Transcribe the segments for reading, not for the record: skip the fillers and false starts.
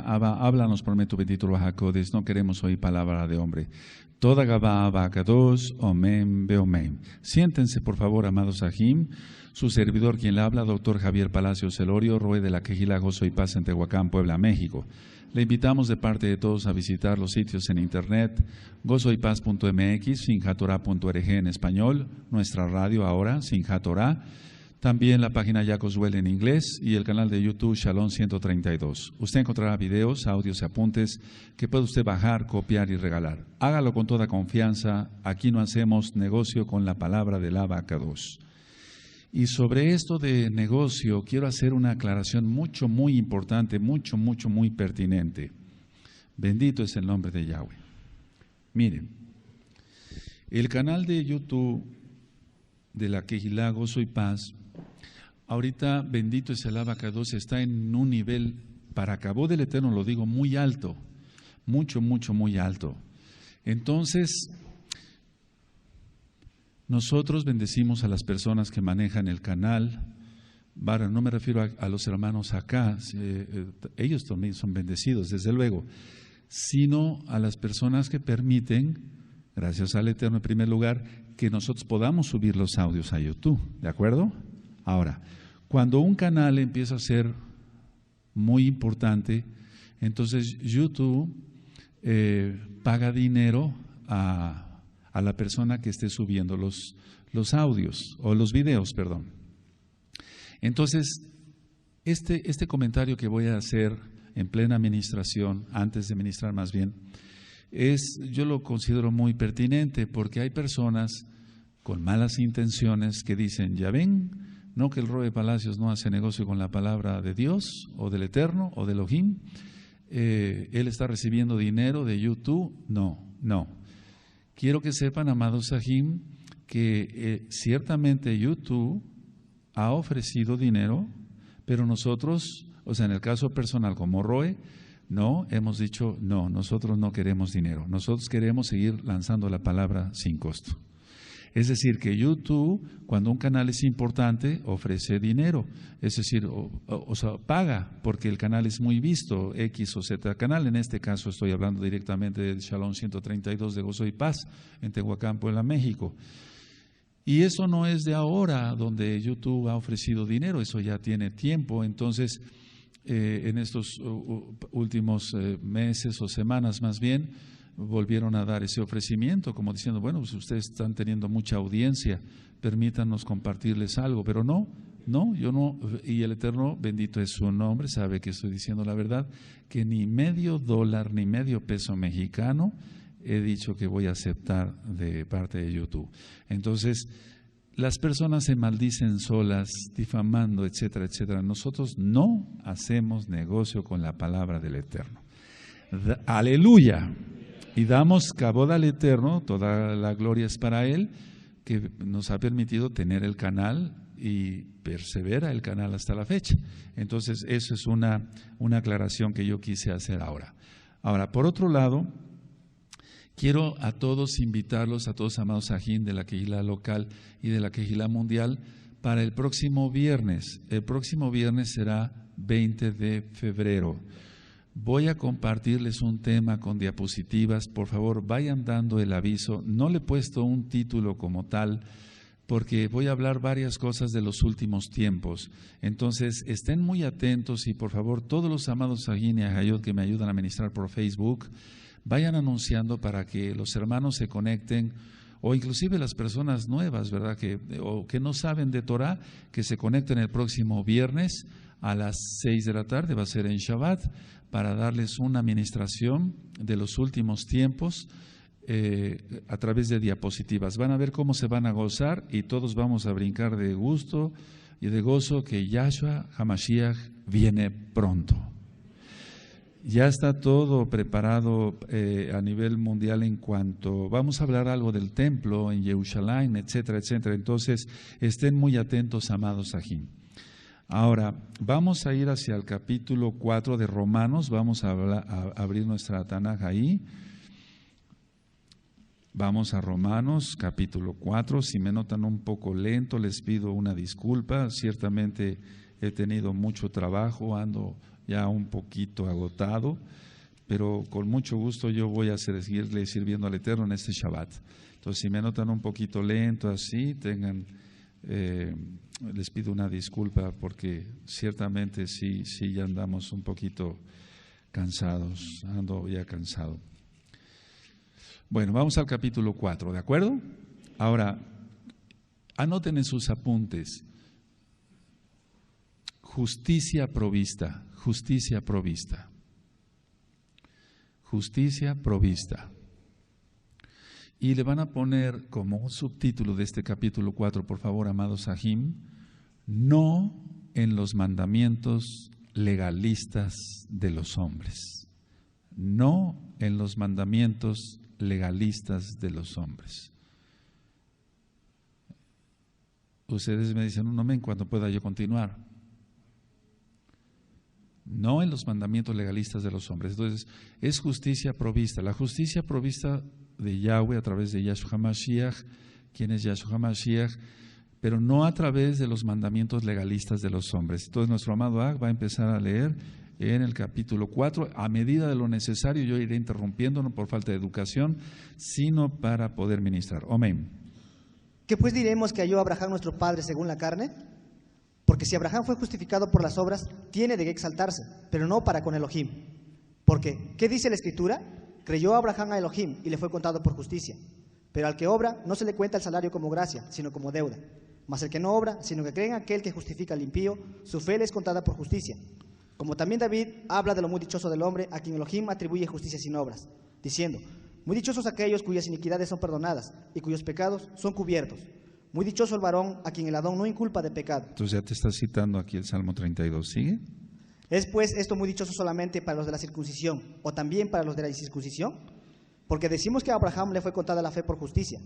Abba, háblanos por tu bendito Ruach, no queremos oír palabra de hombre. Toda Gabá, Abacados, Omen, Beomen. Siéntense, por favor, amados Ajim. Su servidor, quien le habla, doctor Javier Palacios Elorio, Roe de la Quejilá Gozo y Paz en Tehuacán, Puebla, México. Le invitamos de parte de todos a visitar los sitios en internet, gozoypaz.mx, sinjatorá.org en español, nuestra radio ahora, Sinjatorá, también la página Yacoswell en inglés y el canal de YouTube Shalom 132. Usted encontrará videos, audios y apuntes que puede usted bajar, copiar y regalar. Hágalo con toda confianza, aquí no hacemos negocio con la palabra del Abacados. Y sobre esto de negocio quiero hacer una aclaración muy importante, muy pertinente. Bendito es el nombre de Yahweh. Miren, el canal de YouTube de la Quejilá Gozo y Paz, ahorita bendito es el Abacados, está en un nivel, para Cabo del Eterno lo digo, muy alto, muy alto. Entonces, nosotros bendecimos a las personas que manejan el canal. No me refiero a los hermanos acá, ellos también son bendecidos, desde luego, sino a las personas que permiten, gracias al Eterno en primer lugar, que nosotros podamos subir los audios a YouTube, ¿de acuerdo? Ahora, cuando un canal empieza a ser muy importante, entonces YouTube paga dinero a la persona que esté subiendo los audios, o los videos, perdón. Entonces, este comentario que voy a hacer en plena administración, antes de ministrar más bien, yo lo considero muy pertinente, porque hay personas con malas intenciones que dicen, ya ven, no que el Roe Palacios no hace negocio con la palabra de Dios, o del Eterno, o de Elohim, él está recibiendo dinero de YouTube. No. Quiero que sepan, amados Sahim, que ciertamente YouTube ha ofrecido dinero, pero nosotros, o sea, en el caso personal como Roe, no, hemos dicho, no, nosotros no queremos dinero, nosotros queremos seguir lanzando la palabra sin costo. Es decir, que YouTube, cuando un canal es importante, ofrece dinero, es decir, o sea, paga, porque el canal es muy visto, X o Z canal. En este caso estoy hablando directamente del Shalom 132 de Gozo y Paz, en Tehuacán, Puebla, México. Y eso no es de ahora, donde YouTube ha ofrecido dinero, eso ya tiene tiempo. Entonces, en estos últimos meses o semanas más bien, volvieron a dar ese ofrecimiento, como diciendo, bueno, pues ustedes están teniendo mucha audiencia, permítanos compartirles algo, pero no, yo no, y el Eterno, bendito es su nombre, sabe que estoy diciendo la verdad, que ni medio dólar, ni medio peso mexicano he dicho que voy a aceptar de parte de YouTube. Entonces, las personas se maldicen solas, difamando, etcétera, etcétera. Nosotros no hacemos negocio con la palabra del Eterno. Aleluya. Y damos cabod al Eterno, toda la gloria es para Él, que nos ha permitido tener el canal y persevera el canal hasta la fecha. Entonces, eso es una aclaración que yo quise hacer ahora. Ahora, por otro lado, quiero a todos invitarlos, a todos amados Sajín de la Quejilá local y de la Quejilá mundial, para el próximo viernes. El próximo viernes será 20 de febrero. Voy a compartirles un tema con diapositivas. Por favor, vayan dando el aviso. No le he puesto un título como tal, porque voy a hablar varias cosas de los últimos tiempos. Entonces, estén muy atentos y por favor, todos los amados Sajín y Ajayot que me ayudan a ministrar por Facebook, vayan anunciando para que los hermanos se conecten, o inclusive las personas nuevas, ¿verdad? Que no saben de Torah, que se conecten el próximo viernes a las 6 de la tarde, va a ser en Shabbat, para darles una administración de los últimos tiempos a través de diapositivas. Van a ver cómo se van a gozar y todos vamos a brincar de gusto y de gozo que Yahshua HaMashiach viene pronto. Ya está todo preparado a nivel mundial en cuanto, vamos a hablar algo del templo en Jerusalén, etcétera, etcétera. Entonces, estén muy atentos, amados Sajín. Ahora, vamos a ir hacia el capítulo 4 de Romanos, vamos a abrir nuestra Tanaj ahí. Vamos a Romanos capítulo 4. Si me notan un poco lento, les pido una disculpa. Ciertamente he tenido mucho trabajo, ando ya un poquito agotado, pero con mucho gusto yo voy a seguirle sirviendo al Eterno en este Shabbat. Entonces, si me notan un poquito lento así, les pido una disculpa porque ciertamente sí ya andamos un poquito cansados, ando ya cansado. Bueno, vamos al capítulo 4, ¿de acuerdo? Ahora, anoten en sus apuntes, justicia provista, justicia provista, justicia provista. Y le van a poner como un subtítulo de este capítulo 4, por favor, amados Sahim, no en los mandamientos legalistas de los hombres, no en los mandamientos legalistas de los hombres. Ustedes me dicen un amén cuando pueda yo continuar. No en los mandamientos legalistas de los hombres. Entonces, es justicia provista. La justicia provista de Yahweh a través de Yahshua HaMashiach. ¿Quién es Yahshua HaMashiach? Pero no a través de los mandamientos legalistas de los hombres. Entonces, nuestro amado Ag va a empezar a leer en el capítulo 4, a medida de lo necesario. Yo iré interrumpiendo, no por falta de educación, sino para poder ministrar. Amén. ¿Qué pues diremos que halló Abraham nuestro padre según la carne? Porque si Abraham fue justificado por las obras, tiene de qué exaltarse, pero no para con Elohim. Porque, ¿qué dice la Escritura? Creyó Abraham a Elohim y le fue contado por justicia. Pero al que obra no se le cuenta el salario como gracia, sino como deuda. Mas el que no obra, sino que cree en aquel que justifica al impío, su fe le es contada por justicia. Como también David habla de lo muy dichoso del hombre a quien Elohim atribuye justicia sin obras, diciendo: muy dichosos aquellos cuyas iniquidades son perdonadas y cuyos pecados son cubiertos. Muy dichoso el varón a quien el Adón no inculpa de pecado. Entonces ya te está citando aquí el Salmo 32, ¿sigue? ¿Es pues esto muy dichoso solamente para los de la circuncisión o también para los de la incircuncisión? Porque decimos que a Abraham le fue contada la fe por justicia.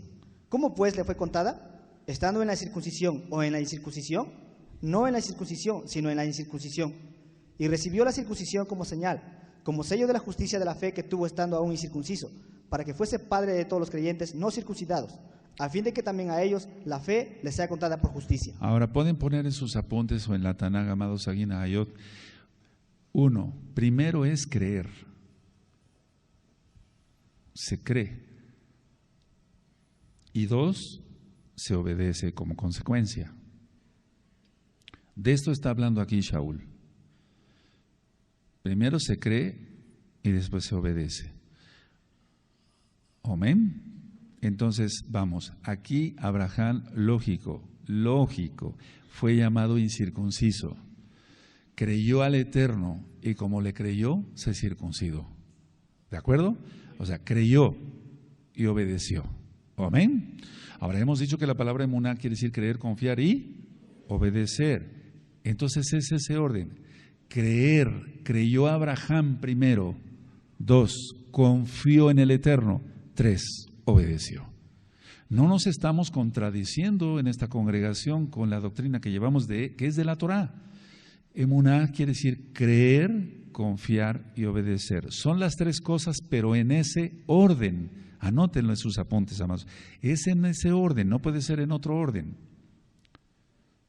¿Cómo pues le fue contada? ¿Estando en la circuncisión o en la incircuncisión? No en la circuncisión, sino en la incircuncisión. Y recibió la circuncisión como señal, como sello de la justicia de la fe que tuvo estando aún incircunciso, para que fuese padre de todos los creyentes no circuncidados, a fin de que también a ellos la fe les sea contada por justicia. Ahora pueden poner en sus apuntes o en la Tanaj, amados Aguina Ayot. 1. Primero es creer. Se cree. Y 2, se obedece como consecuencia. De esto está hablando aquí Shaul. Primero se cree y después se obedece. Amén. Entonces, vamos, aquí Abraham, lógico, fue llamado incircunciso. Creyó al Eterno y como le creyó, se circuncidó. ¿De acuerdo? O sea, creyó y obedeció. Amén. Ahora hemos dicho que la palabra emuná quiere decir creer, confiar y obedecer. Entonces es ese orden. Creer, creyó Abraham primero. 2, confió en el Eterno. 3, obedeció. No nos estamos contradiciendo en esta congregación con la doctrina que llevamos que es de la Torá. Emuná quiere decir creer, confiar y obedecer. Son las tres cosas, pero en ese orden. Anótenlo en sus apuntes, amados. Es en ese orden, no puede ser en otro orden.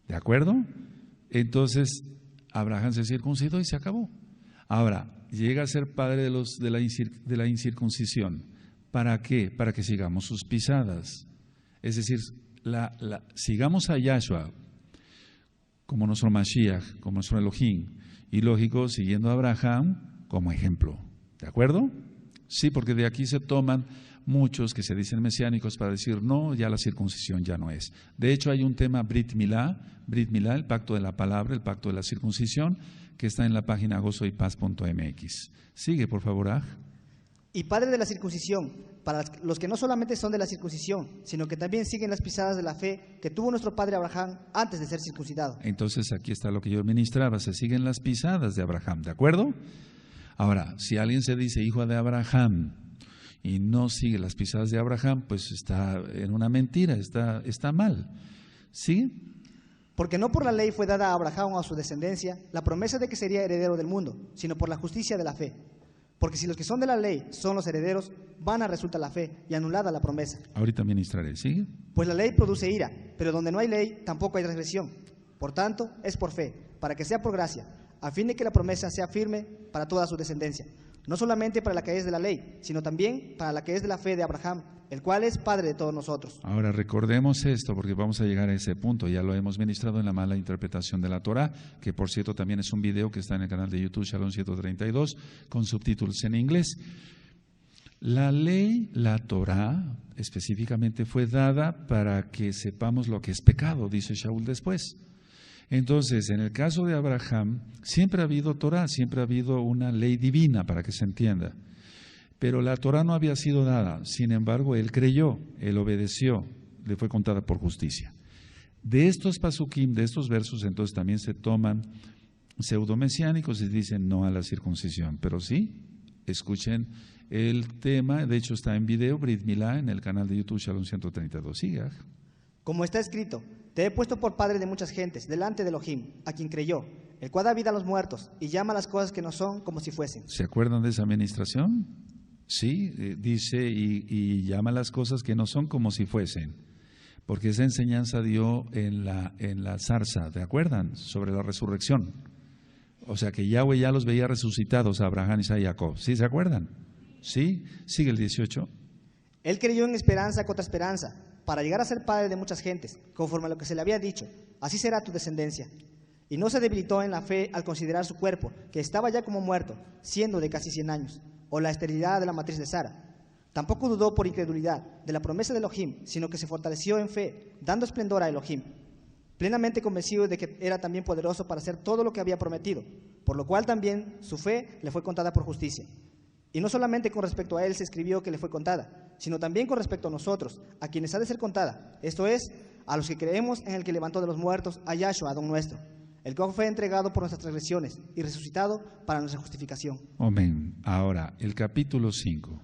¿De acuerdo? Entonces, Abraham se circuncidó y se acabó. Ahora, llega a ser padre de la incircuncisión. ¿Para qué? Para que sigamos sus pisadas. Es decir, sigamos a Yahshua como nuestro Mashiach, como nuestro Elohim, y lógico, siguiendo a Abraham como ejemplo. ¿De acuerdo? Sí, porque de aquí se toman muchos que se dicen mesiánicos para decir, no, ya la circuncisión ya no es. De hecho, hay un tema Brit Milá, el pacto de la palabra, el pacto de la circuncisión, que está en la página gozoypaz.mx. Sigue, por favor, Aj. Y padre de la circuncisión, para los que no solamente son de la circuncisión, sino que también siguen las pisadas de la fe que tuvo nuestro padre Abraham antes de ser circuncidado. Entonces aquí está lo que yo ministraba, se siguen las pisadas de Abraham, ¿de acuerdo? Ahora, si alguien se dice hijo de Abraham y no sigue las pisadas de Abraham, pues está en una mentira, está mal. ¿Sí? Porque no por la ley fue dada a Abraham o a su descendencia la promesa de que sería heredero del mundo, sino por la justicia de la fe. Porque si los que son de la ley son los herederos, vana resulta la fe y anulada la promesa. Ahorita ministraré, ¿sigue? Pues la ley produce ira, pero donde no hay ley tampoco hay transgresión. Por tanto, es por fe, para que sea por gracia, a fin de que la promesa sea firme para toda su descendencia. No solamente para la que es de la ley, sino también para la que es de la fe de Abraham, el cual es padre de todos nosotros. Ahora recordemos esto porque vamos a llegar a ese punto. Ya lo hemos ministrado en la mala interpretación de la Torah, que por cierto también es un video que está en el canal de YouTube Shalom 132 con subtítulos en inglés. La ley, la Torah, específicamente fue dada para que sepamos lo que es pecado, dice Shaul después. Entonces, en el caso de Abraham, siempre ha habido Torah, siempre ha habido una ley divina, para que se entienda. Pero la Torah no había sido dada, sin embargo, él creyó, él obedeció, le fue contada por justicia. De estos pasukim, de estos versos, entonces también se toman pseudomesiánicos y dicen no a la circuncisión. Pero sí, escuchen el tema, de hecho está en video, Brit Milá, en el canal de YouTube Shalom 132. Siga. Como está escrito, te he puesto por padre de muchas gentes, delante de Elohim, a quien creyó, el cual da vida a los muertos y llama las cosas que no son como si fuesen. ¿Se acuerdan de esa administración? Sí, dice y llama las cosas que no son como si fuesen, porque esa enseñanza dio en la zarza, ¿te acuerdan? Sobre la resurrección. O sea que Yahweh ya los veía resucitados a Abraham, Isaac y Jacob. ¿Sí se acuerdan? Sí, sigue el 18. Él creyó en esperanza contra esperanza, para llegar a ser padre de muchas gentes, conforme a lo que se le había dicho, así será tu descendencia. Y no se debilitó en la fe al considerar su cuerpo, que estaba ya como muerto, siendo de casi 100 años, o la esterilidad de la matriz de Sara. Tampoco dudó por incredulidad de la promesa de Elohim, sino que se fortaleció en fe, dando esplendor a Elohim, plenamente convencido de que era también poderoso para hacer todo lo que había prometido, por lo cual también su fe le fue contada por justicia. Y no solamente con respecto a él se escribió que le fue contada, sino también con respecto a nosotros, a quienes ha de ser contada, esto es, a los que creemos en el que levantó de los muertos a Yahshua, Adón nuestro, el cual fue entregado por nuestras transgresiones y resucitado para nuestra justificación. Amén. Ahora, el capítulo 5.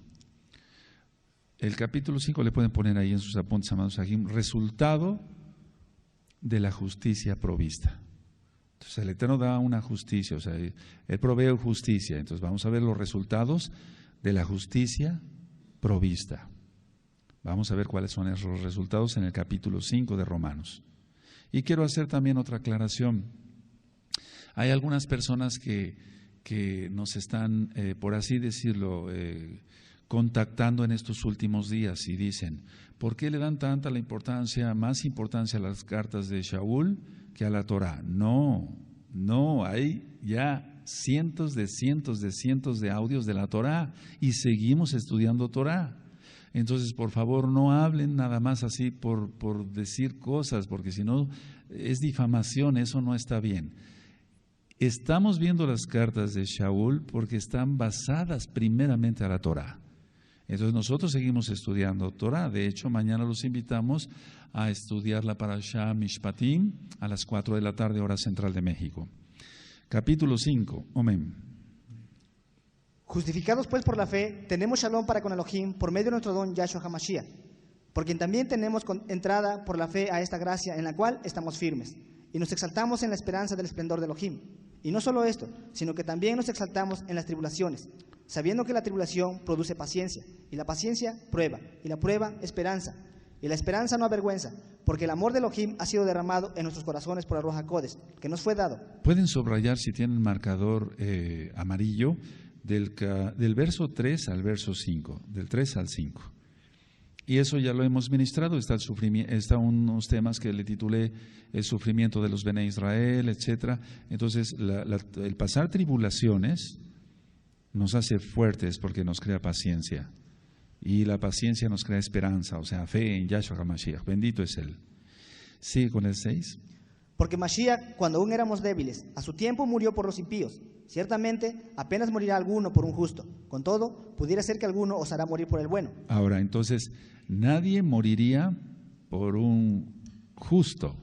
El capítulo 5 le pueden poner ahí en sus apuntes, amados Sahim, resultado de la justicia provista. Entonces el Eterno da una justicia, o sea, Él provee justicia. Entonces vamos a ver los resultados de la justicia provista. Vamos a ver cuáles son esos resultados en el capítulo 5 de Romanos. Y quiero hacer también otra aclaración. Hay algunas personas que nos están, por así decirlo, contactando en estos últimos días y dicen, ¿por qué le dan más importancia a las cartas de Shaul que a la Torah? No, hay ya cientos de audios de la Torah y seguimos estudiando Torah. Entonces, por favor, no hablen nada más así por decir cosas, porque si no es difamación, eso no está bien. Estamos viendo las cartas de Shaul porque están basadas primeramente a la Torah. Entonces nosotros seguimos estudiando Torah. De hecho, mañana los invitamos a estudiar la Parashá Mishpatim a las 4 de la tarde, hora central de México. Capítulo 5. Amén. Justificados pues por la fe, tenemos shalom para con Elohim por medio de nuestro don Yahshua HaMashiach, por quien también tenemos entrada por la fe a esta gracia en la cual estamos firmes, y nos exaltamos en la esperanza del esplendor de Elohim. Y no solo esto, sino que también nos exaltamos en las tribulaciones, sabiendo que la tribulación produce paciencia, y la paciencia prueba, y la prueba esperanza, y la esperanza no avergüenza, porque el amor de Elohim ha sido derramado en nuestros corazones por el Ruach HaKodesh, que nos fue dado. Pueden subrayar si tienen marcador amarillo del verso 3 al verso 5, del 3 al 5. Y eso ya lo hemos ministrado, está unos temas que le titulé el sufrimiento de los Bene Israel, etc. Entonces, el pasar tribulaciones nos hace fuertes porque nos crea paciencia. Y la paciencia nos crea esperanza, o sea, fe en Yahshua HaMashiach. Bendito es Él. Sigue con el 6. Porque Mashiach, cuando aún éramos débiles, a su tiempo murió por los impíos. Ciertamente, apenas morirá alguno por un justo. Con todo, pudiera ser que alguno os hará morir por el bueno. Ahora, entonces, nadie moriría por un justo.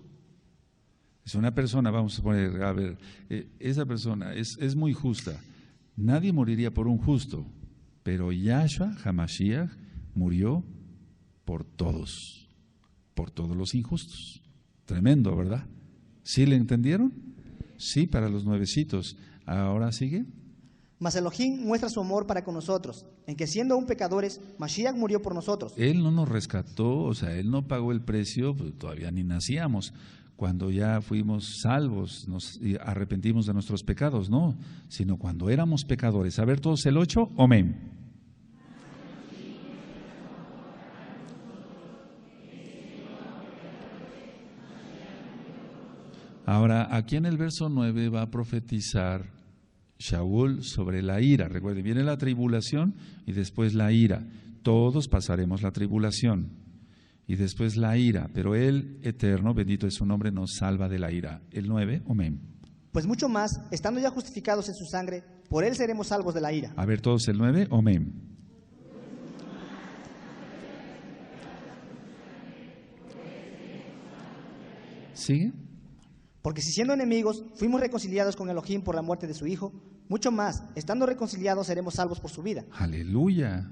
Es una persona, vamos a poner, a ver, esa persona es muy justa. Nadie moriría por un justo, pero Yahshua HaMashiach murió por todos los injustos. Tremendo, ¿verdad? ¿Sí le entendieron? Sí, para los nuevecitos. Ahora sigue. Mas Elohim muestra su amor para con nosotros, en que siendo aún pecadores, Mashiach murió por nosotros. Él no nos rescató, o sea, Él no pagó el precio, pues todavía ni nacíamos. Cuando ya fuimos salvos, nos arrepentimos de nuestros pecados, no, sino cuando éramos pecadores. A ver todos el 8, amén. Ahora, aquí en el verso 9 va a profetizar Shaul sobre la ira. Recuerden, viene la tribulación y después la ira. Todos pasaremos la tribulación y después la ira, pero Él, eterno, bendito es su nombre, nos salva de la ira. El 9, amén. Pues mucho más, estando ya justificados en su sangre, por Él seremos salvos de la ira. A ver todos el 9, amén. ¿Sigue? Porque si siendo enemigos fuimos reconciliados con Elohim por la muerte de su Hijo, mucho más, estando reconciliados seremos salvos por su vida. Aleluya.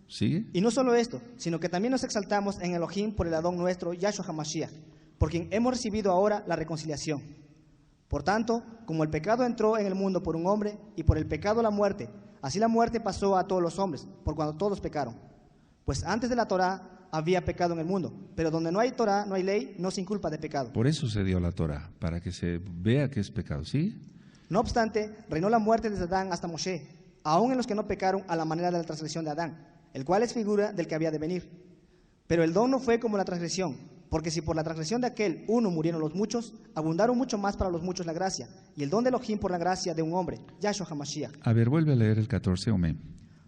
¿Sigue? Y no solo esto, sino que también nos exaltamos en Elohim por el Adón nuestro, Yahshua HaMashiach, por quien hemos recibido ahora la reconciliación. Por tanto, como el pecado entró en el mundo por un hombre, y por el pecado la muerte, así la muerte pasó a todos los hombres, por cuando todos pecaron. Pues antes de la Torá había pecado en el mundo, pero donde no hay Torá, no hay ley, no se inculpa de pecado. Por eso se dio la Torá, para que se vea que es pecado, ¿sí? No obstante, reinó la muerte desde Adán hasta Moshe, aun en los que no pecaron a la manera de la transgresión de Adán, el cual es figura del que había de venir. Pero el don no fue como la transgresión, porque si por la transgresión de aquel uno murieron los muchos, abundaron mucho más para los muchos la gracia, y el don de Elohim por la gracia de un hombre, Yahshua HaMashiach. A ver, vuelve a leer el 14, amén.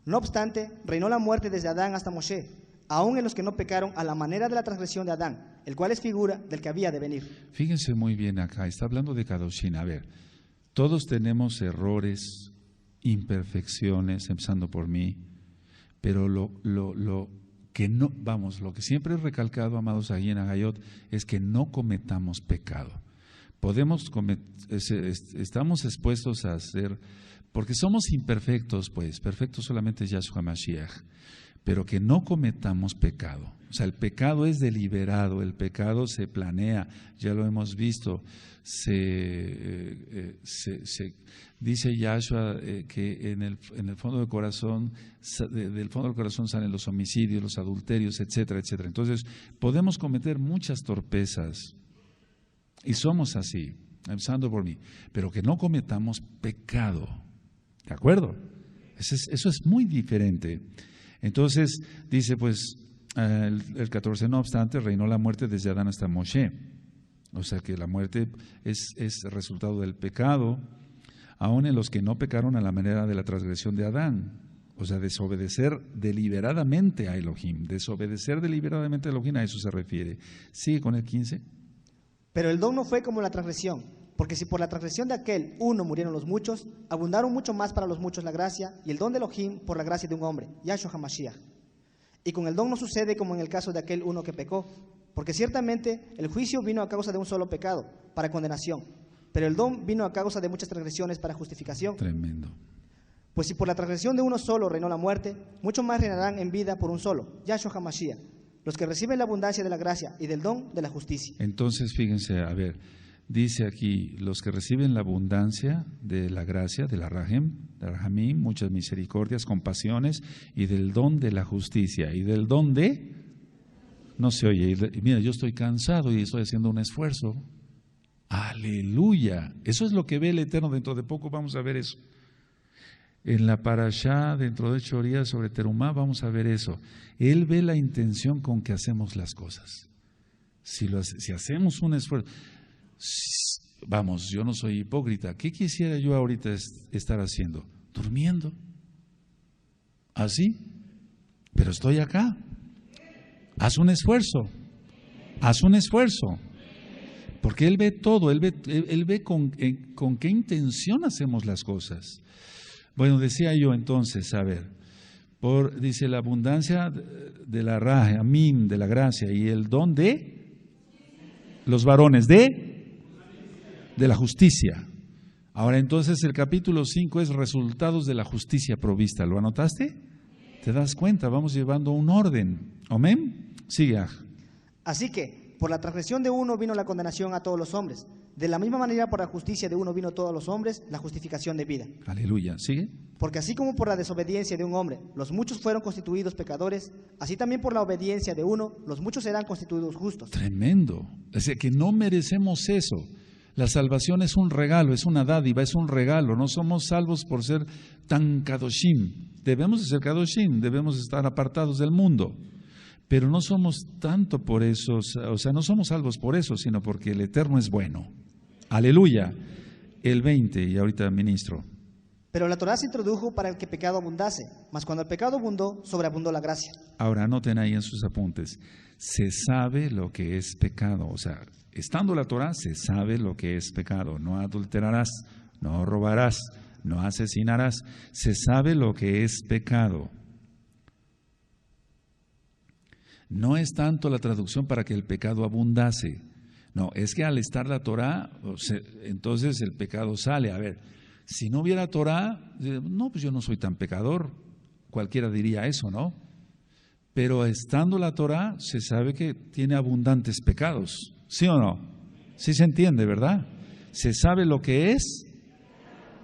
No obstante, reinó la muerte desde Adán hasta Moshe, aun en los que no pecaron a la manera de la transgresión de Adán, el cual es figura del que había de venir. Fíjense muy bien acá, está hablando de Kadoshim. A ver, todos tenemos errores, imperfecciones, empezando por mí, pero lo que no, vamos, lo que siempre he recalcado, amados, ahí en Agayot, es que no cometamos pecado. Estamos expuestos a hacer, porque somos imperfectos, pues, perfecto solamente es Yahshua Mashiach, pero que no cometamos pecado. O sea, el pecado es deliberado, el pecado se planea, ya lo hemos visto. Dice Yahshua que en el fondo del corazón, del fondo del corazón salen los homicidios, los adulterios, etcétera, etcétera. Entonces, podemos cometer muchas torpezas y somos así, empezando por mí, pero que no cometamos pecado. ¿De acuerdo? Eso es muy diferente. Entonces, dice pues el 14, no obstante, reinó la muerte desde Adán hasta Moshe. O sea que la muerte es resultado del pecado, aun en los que no pecaron a la manera de la transgresión de Adán. O sea, desobedecer deliberadamente a Elohim. Desobedecer deliberadamente a Elohim, a eso se refiere. Sigue con el 15. Pero el don no fue como la transgresión, porque si por la transgresión de aquel uno murieron los muchos, abundaron mucho más para los muchos la gracia y el don de Elohim por la gracia de un hombre, Yahshua HaMashiach. Y con el don no sucede como en el caso de aquel uno que pecó, porque ciertamente el juicio vino a causa de un solo pecado, para condenación, pero el don vino a causa de muchas transgresiones para justificación. Tremendo. Pues si por la transgresión de uno solo reinó la muerte, mucho más reinarán en vida por un solo, Yahshua HaMashiach, los que reciben la abundancia de la gracia y del don de la justicia. Entonces, fíjense, a ver, dice aquí, los que reciben la abundancia de la gracia, de la Rahamim, muchas misericordias, compasiones, y del don de la justicia, y del don de... No se oye, y mira, yo estoy cansado y estoy haciendo un esfuerzo. Aleluya. Eso es lo que ve el Eterno. Dentro de poco vamos a ver eso. En la parashá, dentro de 8 días sobre Terumá, vamos a ver eso. Él ve la intención con que hacemos las cosas. Si hacemos un esfuerzo, vamos, yo no soy hipócrita. ¿Qué quisiera yo ahorita estar haciendo? Durmiendo. ¿Así? Pero estoy acá. Haz un esfuerzo. Haz un esfuerzo. Porque Él ve todo, Él ve con qué intención hacemos las cosas. Bueno, decía yo entonces, a ver, dice la abundancia de la Rahamim, de la gracia, y el don de los varones de la justicia. Ahora entonces el capítulo 5 es resultados de la justicia provista. ¿Lo anotaste? ¿Te das cuenta? Vamos llevando un orden. ¿Amén? Sigue. Así que, por la transgresión de uno vino la condenación a todos los hombres. De la misma manera, por la justicia de uno vino a todos los hombres la justificación de vida. Aleluya. ¿Sigue? Porque así como por la desobediencia de un hombre los muchos fueron constituidos pecadores, así también por la obediencia de uno los muchos serán constituidos justos. Tremendo. O sea, que no merecemos eso. La salvación es un regalo, es una dádiva, es un regalo. No somos salvos por ser tan kadoshim. Debemos de ser kadoshim, debemos estar apartados del mundo. Pero no somos tanto por eso, o sea, no somos salvos por eso, sino porque el Eterno es bueno. Aleluya. El 20, y ahorita ministro. Pero la Torá se introdujo para que el pecado abundase, mas cuando el pecado abundó, sobreabundó la gracia. Ahora anoten ahí en sus apuntes. Se sabe lo que es pecado, o sea, estando la Torá, se sabe lo que es pecado. No adulterarás, no robarás, no asesinarás. Se sabe lo que es pecado. No es tanto la traducción para que el pecado abundase. No, es que al estar la Torá, entonces el pecado sale. A ver, si no hubiera Torá, no, pues yo no soy tan pecador. Cualquiera diría eso, ¿no? Pero estando la Torá, se sabe que tiene abundantes pecados. ¿Sí o no? Sí se entiende, ¿verdad? Se sabe lo que es.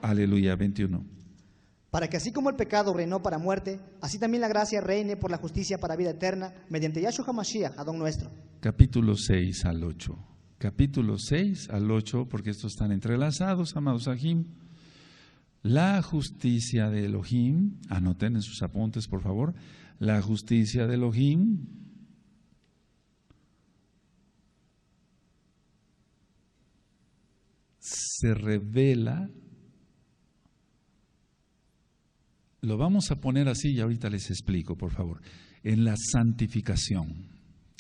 Aleluya, 21. Para que así como el pecado reinó para muerte, así también la gracia reine por la justicia para vida eterna, mediante Yahshua HaMashiach, Adón nuestro. Capítulo 6 al 8. Capítulo 6 al 8, porque estos están entrelazados, amados Sahim. La justicia de Elohim, anoten en sus apuntes, por favor. La justicia de Elohim se revela. Lo vamos a poner así y ahorita les explico, por favor. En la santificación.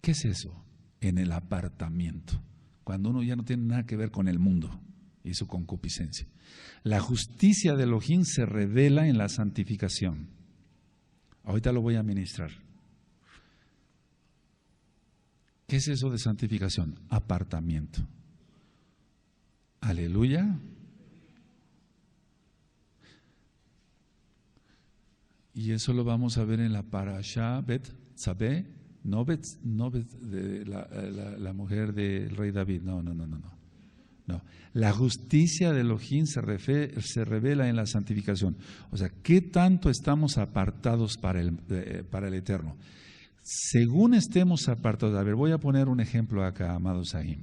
¿Qué es eso? En el apartamiento. Cuando uno ya no tiene nada que ver con el mundo y su concupiscencia. La justicia de Elohim se revela en la santificación. Ahorita lo voy a ministrar. ¿Qué es eso de santificación? Apartamiento. Aleluya. Y eso lo vamos a ver en la Parashá Bet-Sabé, no de la mujer del rey David, no. La justicia de Elohim se revela en la santificación. O sea, ¿qué tanto estamos apartados para el Eterno? Según estemos apartados, a ver, voy a poner un ejemplo acá, amados Sahim.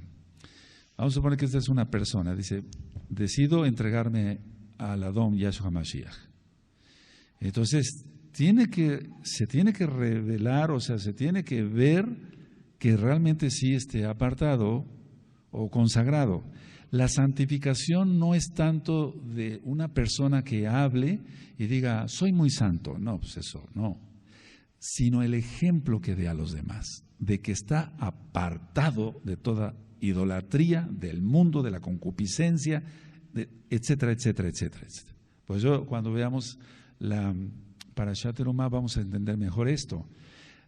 Vamos a suponer que esta es una persona, dice, decido entregarme al Adón Yahshua HaMashiach. Entonces, se tiene que revelar, o sea, se tiene que ver que realmente sí esté apartado o consagrado. La santificación no es tanto de una persona que hable y diga, soy muy santo. No, pues eso, no. Sino el ejemplo que dé a los demás, de que está apartado de toda idolatría, del mundo, de la concupiscencia, etcétera, etcétera, etcétera, etcétera. Pues cuando veamos la Parashat Terumah vamos a entender mejor esto.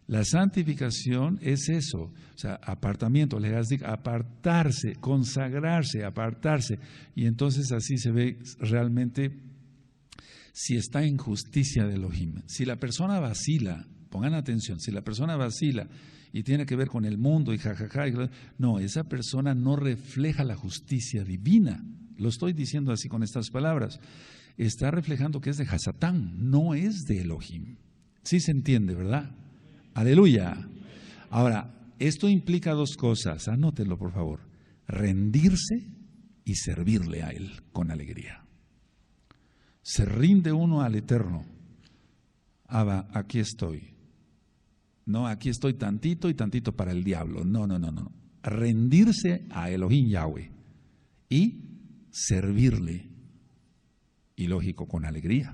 La santificación es eso, o sea, apartamiento, apartarse, consagrarse, apartarse. Y entonces así se ve realmente si está en justicia de Elohim. Si la persona vacila, pongan atención, si la persona vacila y tiene que ver con el mundo y jajaja, no, esa persona no refleja la justicia divina. Lo estoy diciendo así con estas palabras. Está reflejando que es de Hasatán, no es de Elohim. Sí se entiende, ¿verdad? Aleluya. Ahora, esto implica dos cosas, anótenlo por favor. Rendirse y servirle a Él con alegría. Se rinde uno al Eterno. Abba, aquí estoy. No, aquí estoy tantito y tantito para el diablo. No. Rendirse a Elohim Yahweh y servirle. Y lógico, con alegría.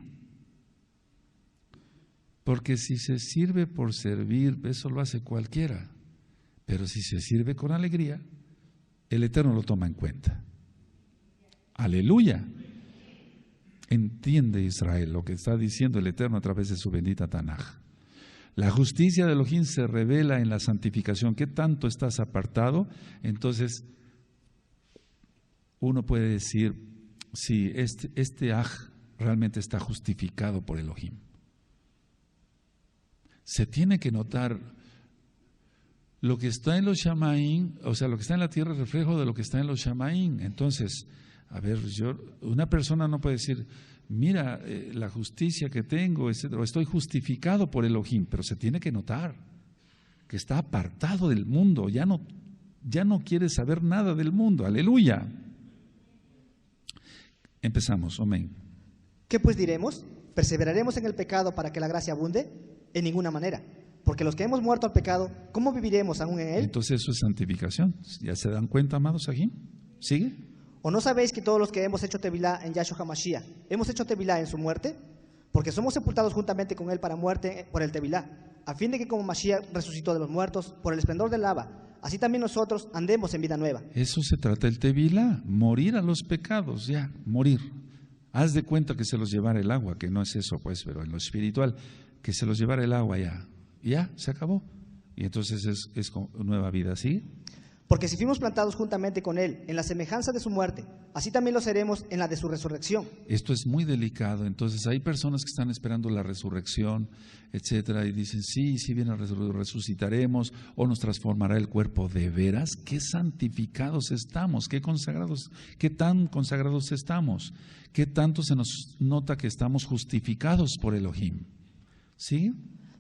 Porque si se sirve por servir, eso lo hace cualquiera. Pero si se sirve con alegría, el Eterno lo toma en cuenta. Aleluya. Entiende Israel lo que está diciendo el Eterno a través de su bendita Tanaj. La justicia de Elohim se revela en la santificación. ¿Qué tanto estás apartado? Entonces, uno puede decir, sí, este aj realmente está justificado por Elohim. Se tiene que notar lo que está en los Shamaín, o sea, lo que está en la tierra es reflejo de lo que está en los Shamaín. Entonces, a ver, una persona no puede decir, mira, la justicia que tengo, etcétera, estoy justificado por Elohim, pero se tiene que notar que está apartado del mundo, ya no quiere saber nada del mundo. Aleluya. Empezamos, amén. ¿Qué pues diremos? ¿Perseveraremos en el pecado para que la gracia abunde? En ninguna manera. Porque los que hemos muerto al pecado, ¿cómo viviremos aún en él? Entonces eso es santificación. ¿Ya se dan cuenta, amados, aquí? ¿Sigue? ¿O no sabéis que todos los que hemos hecho tevilá en Yahshua HaMashiach, hemos hecho tevilá en su muerte? Porque somos sepultados juntamente con él para muerte por el tevilá, a fin de que como Mashiach resucitó de los muertos por el esplendor del lava, así también nosotros andemos en vida nueva. Eso se trata el tevilá, morir a los pecados, ya, morir. Haz de cuenta que se los llevara el agua, que no es eso pues, pero en lo espiritual, que se los llevara el agua ya, se acabó. Y entonces es nueva vida, ¿sí? Porque si fuimos plantados juntamente con él en la semejanza de su muerte, así también lo seremos en la de su resurrección. Esto es muy delicado. Entonces hay personas que están esperando la resurrección, etcétera, y dicen, sí, bien resucitaremos o nos transformará el cuerpo. ¿De veras? ¿Qué santificados estamos? ¿Qué tan consagrados estamos? ¿Qué tanto se nos nota que estamos justificados por Elohim? ¿Sí?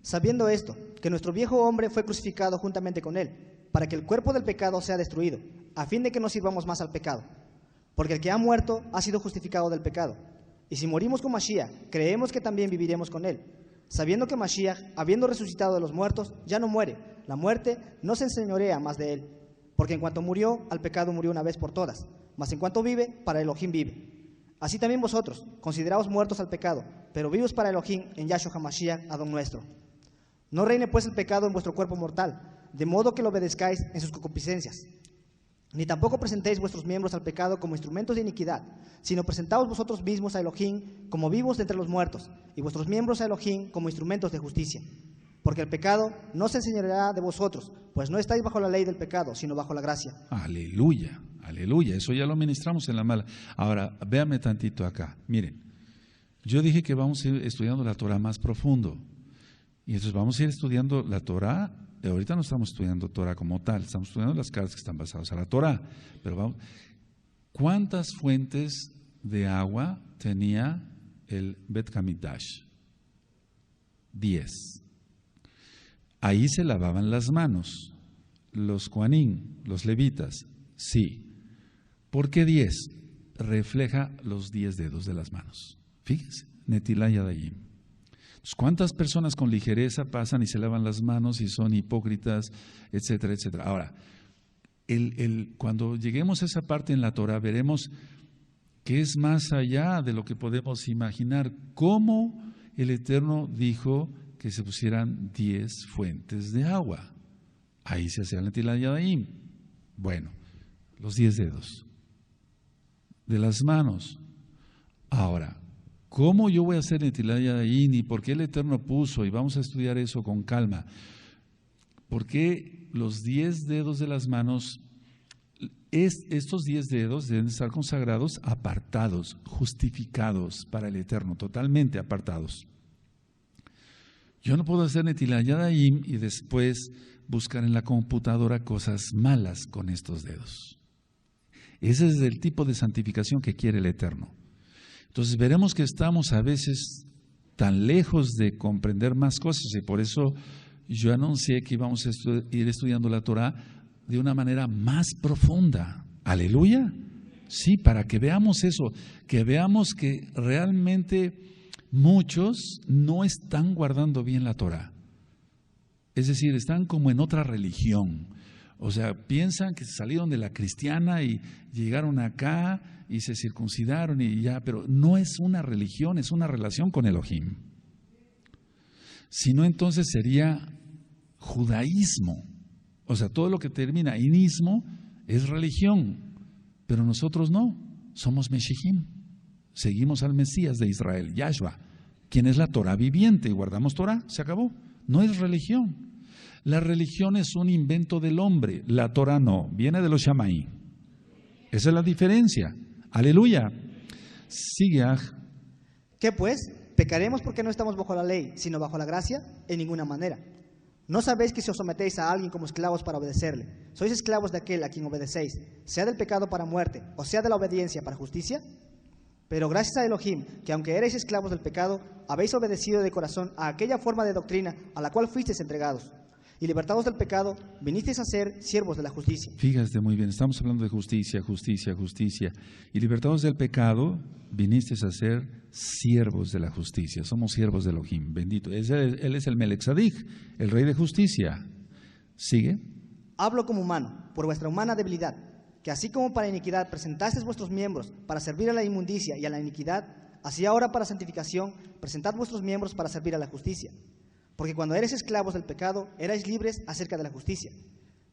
Sabiendo esto, que nuestro viejo hombre fue crucificado juntamente con él, para que el cuerpo del pecado sea destruido, a fin de que no sirvamos más al pecado. Porque el que ha muerto ha sido justificado del pecado. Y si morimos con Mashiach, creemos que también viviremos con él, sabiendo que Mashiach, habiendo resucitado de los muertos, ya no muere. La muerte no se enseñorea más de él. Porque en cuanto murió, al pecado murió una vez por todas. Mas en cuanto vive, para Elohim vive. Así también vosotros, consideraos muertos al pecado, pero vivos para Elohim en Yahshua HaMashiach, Adón nuestro. No reine pues el pecado en vuestro cuerpo mortal, de modo que lo obedezcáis en sus concupiscencias. Ni tampoco presentéis vuestros miembros al pecado como instrumentos de iniquidad, sino presentaos vosotros mismos a Elohim como vivos de entre los muertos, y vuestros miembros a Elohim como instrumentos de justicia. Porque el pecado no se enseñoreará de vosotros, pues no estáis bajo la ley del pecado, sino bajo la gracia. Aleluya, aleluya, eso ya lo ministramos en la mala. Ahora, véame tantito acá, miren, yo dije que vamos a ir estudiando la Torah más profundo, y entonces vamos a ir estudiando la Torah. Ahorita no estamos estudiando Torah como tal, estamos estudiando las cartas que están basadas a la Torah, pero vamos, ¿cuántas fuentes de agua tenía el Bet Hamikdash? 10. Ahí se lavaban las manos, los Kohanim, los levitas, sí. ¿Por qué 10? Refleja los 10 dedos de las manos. Fíjense, Netilá Yadayim. ¿Cuántas personas con ligereza pasan y se lavan las manos y son hipócritas, etcétera, etcétera? Ahora, cuando lleguemos a esa parte en la Torah, veremos que es más allá de lo que podemos imaginar. Cómo el Eterno dijo que se pusieran 10 fuentes de agua. Ahí se hacía el Netilat Yadayim. Bueno, los 10 dedos de las manos. Ahora, ¿cómo yo voy a hacer Netilat Yadayim y por qué el Eterno puso? Y vamos a estudiar eso con calma. ¿Por qué los 10 dedos de las manos, estos 10 dedos deben estar consagrados, apartados, justificados para el Eterno, totalmente apartados? Yo no puedo hacer Netilat Yadayim y después buscar en la computadora cosas malas con estos dedos. Ese es el tipo de santificación que quiere el Eterno. Entonces veremos que estamos a veces tan lejos de comprender más cosas y por eso yo anuncié que íbamos a ir estudiando la Torah de una manera más profunda. Aleluya. Sí, para que veamos eso, que veamos que realmente muchos no están guardando bien la Torah. Es decir, están como en otra religión. O sea, piensan que salieron de la cristiana y llegaron acá y se circuncidaron y ya, pero no es una religión, es una relación con Elohim. Si no, entonces sería judaísmo. O sea, todo lo que termina en ismo es religión, pero nosotros no, somos Meshihim. Seguimos al Mesías de Israel, Yahshua, quien es la Torah viviente, y guardamos Torah, se acabó. No es religión. La religión es un invento del hombre, la Torah no, viene de los Shamaí. Esa es la diferencia. Aleluya. Sigue. ¿Qué pues? ¿Pecaremos porque no estamos bajo la ley, sino bajo la gracia? En ninguna manera. ¿No sabéis que si os sometéis a alguien como esclavos para obedecerle, sois esclavos de aquel a quien obedecéis, sea del pecado para muerte o sea de la obediencia para justicia? Pero gracias a Elohim, que aunque erais esclavos del pecado, habéis obedecido de corazón a aquella forma de doctrina a la cual fuisteis entregados. Y libertados del pecado, vinisteis a ser siervos de la justicia. Fíjate muy bien, estamos hablando de justicia, justicia, justicia. Y libertados del pecado, vinisteis a ser siervos de la justicia. Somos siervos de Elohim, bendito. Él es el Melech Tzadik, el rey de justicia. ¿Sigue? Hablo como humano, por vuestra humana debilidad, que así como para iniquidad presentasteis vuestros miembros para servir a la inmundicia y a la iniquidad, así ahora para santificación presentad vuestros miembros para servir a la justicia. Porque cuando erais esclavos del pecado, erais libres acerca de la justicia.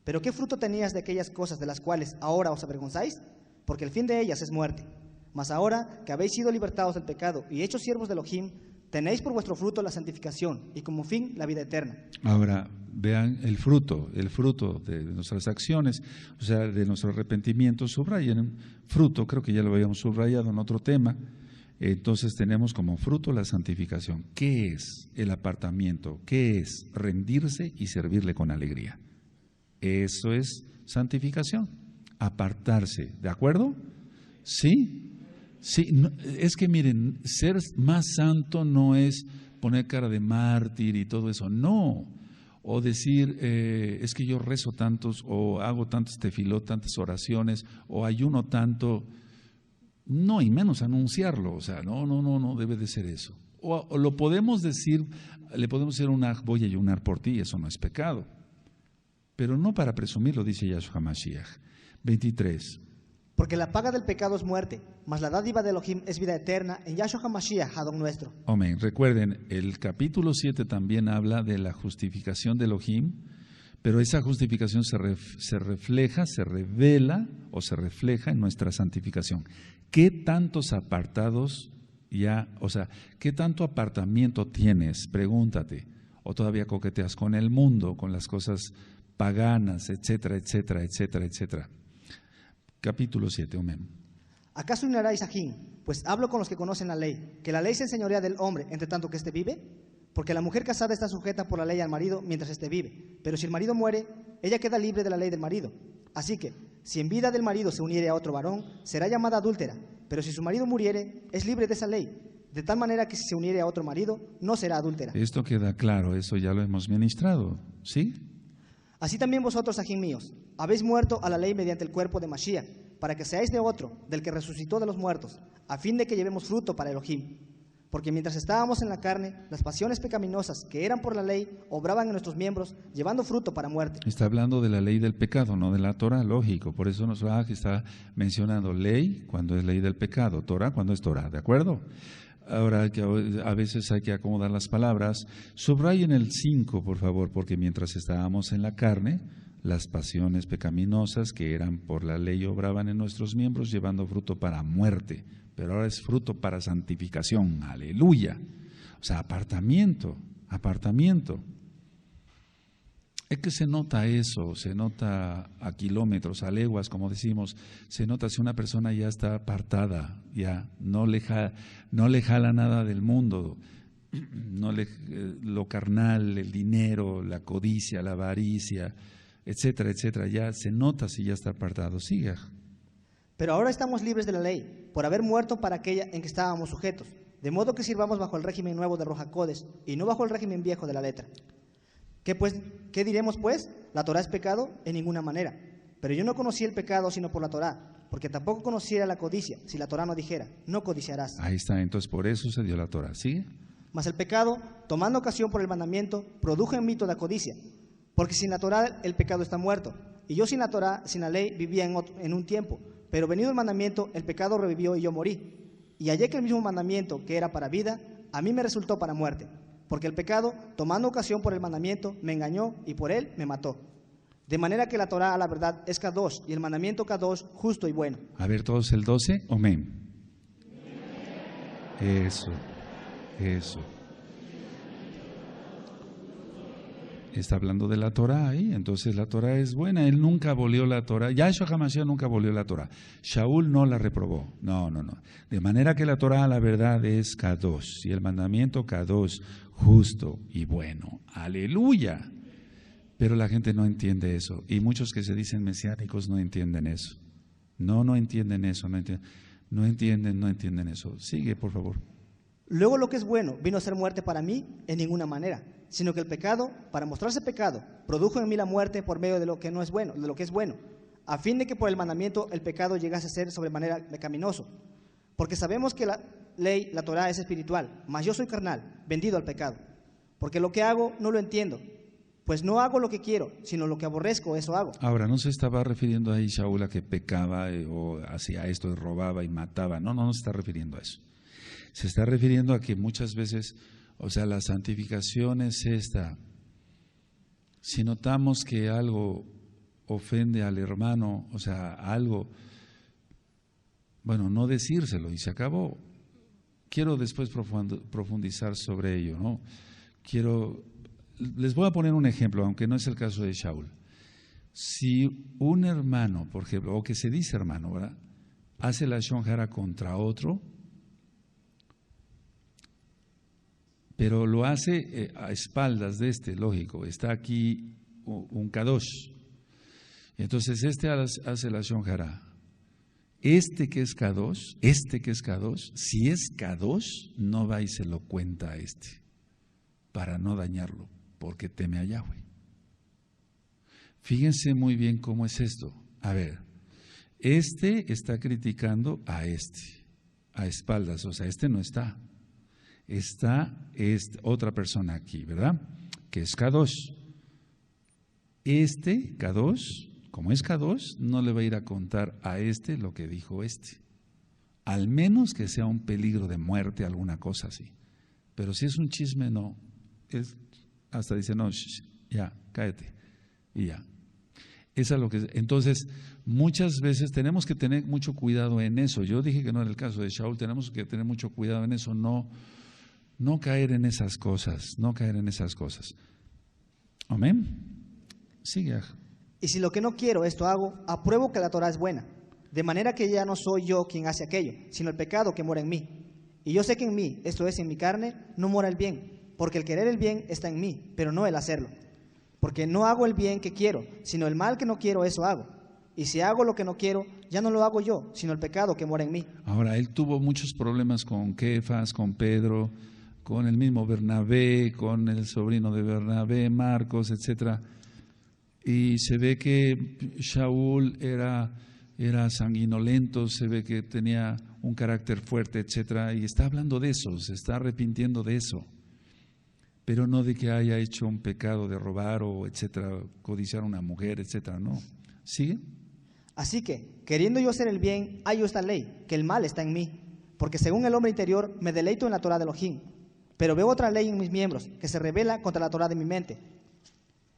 ¿Pero qué fruto tenías de aquellas cosas de las cuales ahora os avergonzáis? Porque el fin de ellas es muerte. Mas ahora que habéis sido libertados del pecado y hechos siervos de Elohim, tenéis por vuestro fruto la santificación y como fin la vida eterna. Ahora, vean el fruto de nuestras acciones, o sea, de nuestro arrepentimiento. Subrayen fruto, creo que ya lo habíamos subrayado en otro tema. Entonces tenemos como fruto la santificación. ¿Qué es el apartamiento? ¿Qué es rendirse y servirle con alegría? Eso es santificación, apartarse, ¿de acuerdo? ¿Sí? Sí, no, es que miren, ser más santo no es poner cara de mártir y todo eso, no. O decir, es que yo rezo tantos, o hago tantos tefilot, tantas oraciones, o ayuno tanto. No, y menos anunciarlo, o sea, no debe de ser eso. O lo podemos decir, le podemos decir voy a ayunar por ti, eso no es pecado. Pero no para presumirlo, dice Yahshua Mashiach. 23. Porque la paga del pecado es muerte, mas la dádiva de Elohim es vida eterna en Yahshua HaMashiach, Adón nuestro. Amén. Recuerden, el capítulo 7 también habla de la justificación de Elohim, pero esa justificación se refleja, se revela o se refleja en nuestra santificación. ¿Qué tantos apartados qué tanto apartamiento tienes? Pregúntate. O todavía coqueteas con el mundo, con las cosas paganas, etcétera, etcétera, etcétera, etcétera. Capítulo 7, amén. ¿Acaso ignoráis ajín? Pues hablo con los que conocen la ley, que la ley se enseñorea del hombre, entre tanto que éste vive. Porque la mujer casada está sujeta por la ley al marido mientras éste vive. Pero si el marido muere, ella queda libre de la ley del marido. Así que, si en vida del marido se uniere a otro varón, será llamada adúltera. Pero si su marido muriere, es libre de esa ley. De tal manera que si se uniere a otro marido, no será adúltera. Esto queda claro, eso ya lo hemos ministrado, ¿sí? Así también vosotros, ajín míos, habéis muerto a la ley mediante el cuerpo de Mashiach, para que seáis de otro, del que resucitó de los muertos, a fin de que llevemos fruto para Elohim. Porque mientras estábamos en la carne, las pasiones pecaminosas que eran por la ley obraban en nuestros miembros, llevando fruto para muerte. Está hablando de la ley del pecado, no de la Torah, lógico. Por eso nos está mencionando ley cuando es ley del pecado, Torah cuando es Torah, ¿de acuerdo? Ahora, que a veces hay que acomodar las palabras. Subrayen el 5, por favor, porque mientras estábamos en la carne, las pasiones pecaminosas que eran por la ley obraban en nuestros miembros, llevando fruto para muerte. Pero ahora es fruto para santificación, aleluya. O sea, apartamiento. Es que se nota eso, se nota a kilómetros, a leguas, como decimos, se nota si una persona ya está apartada, ya no le jala nada del mundo, lo carnal, el dinero, la codicia, la avaricia, etcétera, etcétera, ya se nota si ya está apartado. Siga. Pero ahora estamos libres de la ley, por haber muerto para aquella en que estábamos sujetos, de modo que sirvamos bajo el régimen nuevo de Ruach HaKodesh y no bajo el régimen viejo de la letra. ¿Qué diremos pues? ¿La Torah es pecado? En ninguna manera. Pero yo no conocí el pecado sino por la Torah, porque tampoco conociera la codicia, si la Torah no dijera, no codiciarás. Ahí está, entonces por eso se dio la Torah, ¿sí? Mas el pecado, tomando ocasión por el mandamiento, produjo en mí toda codicia, porque sin la Torah el pecado está muerto, y yo sin la Torah, sin la ley, vivía en un tiempo, pero venido el mandamiento, el pecado revivió y yo morí. Y hallé que el mismo mandamiento, que era para vida, a mí me resultó para muerte. Porque el pecado, tomando ocasión por el mandamiento, me engañó y por él me mató. De manera que la Torah a la verdad es Kadosh y el mandamiento Kadosh justo y bueno. A ver todos el 12, amén. Eso. Está hablando de la Torah ahí, entonces la Torah es buena, él nunca abolió la Torah, Yahshua HaMashiach nunca abolió la Torah, Shaul no la reprobó, no, de manera que la Torah la verdad es Kadosh, y el mandamiento Kadosh, justo y bueno, aleluya, Pero la gente no entiende eso. Y muchos que se dicen mesiánicos no entienden eso. No entienden eso. No entienden eso. Sigue, por favor. Luego lo que es bueno vino a ser muerte para mí en ninguna manera, sino que el pecado, para mostrarse pecado, produjo en mí la muerte por medio de lo que no es bueno, de lo que es bueno, a fin de que por el mandamiento el pecado llegase a ser sobremanera pecaminoso. Porque sabemos que la ley, la Torá, es espiritual, mas yo soy carnal, vendido al pecado. Porque lo que hago no lo entiendo, pues no hago lo que quiero, sino lo que aborrezco, eso hago. Ahora, no se estaba refiriendo ahí Shaul a que pecaba o hacía esto y robaba y mataba. No se está refiriendo a eso. Se está refiriendo a que muchas veces, o sea, la santificación es esta. Si notamos que algo ofende al hermano, o sea, algo, bueno, no decírselo y se acabó. Quiero después profundizar sobre ello, ¿no? Les voy a poner un ejemplo, aunque no es el caso de Shaul. Si un hermano, por ejemplo, o que se dice hermano, ¿verdad?, hace la Lashon Hara contra otro, pero lo hace a espaldas de lógico, está aquí un Kadosh. Entonces hace la Lashon Hara. Este que es Kadosh, si es Kadosh, no va y se lo cuenta a para no dañarlo, porque teme a Yahweh. Fíjense muy bien cómo es esto. A ver, está criticando a a espaldas, o sea, no está. Está otra persona aquí, ¿verdad? Que es Kadosh. Kadosh, como es Kadosh, no le va a ir a contar a lo que dijo al menos que sea un peligro de muerte, alguna cosa así. Pero si es un chisme, no. Hasta dice, no, ya, cállate, y ya. Entonces, muchas veces tenemos que tener mucho cuidado en eso. Yo dije que no era el caso de Shaul, tenemos que tener mucho cuidado en eso, no caer en esas cosas, Amén. Sigue. Y si lo que no quiero, esto hago, apruebo que la Torá es buena, de manera que ya no soy yo quien hace aquello, sino el pecado que mora en mí. Y yo sé que en mí, esto es, en mi carne, no mora el bien, porque el querer el bien está en mí, pero no el hacerlo. Porque no hago el bien que quiero, sino el mal que no quiero, eso hago. Y si hago lo que no quiero, ya no lo hago yo, sino el pecado que mora en mí. Ahora, él tuvo muchos problemas con Kefas, con Pedro, con el mismo Bernabé, con el sobrino de Bernabé, Marcos, etcétera. Y se ve que Shaul era sanguinolento, se ve que tenía un carácter fuerte, etcétera. Y está hablando de eso, se está arrepintiendo de eso. Pero no de que haya hecho un pecado de robar o etcétera, codiciar a una mujer, etcétera, no. ¿Sigue? Así que, queriendo yo hacer el bien, hallo esta ley, que el mal está en mí. Porque según el hombre interior, me deleito en la Torá de Elohim. Pero veo otra ley en mis miembros, que se rebela contra la Torá de mi mente,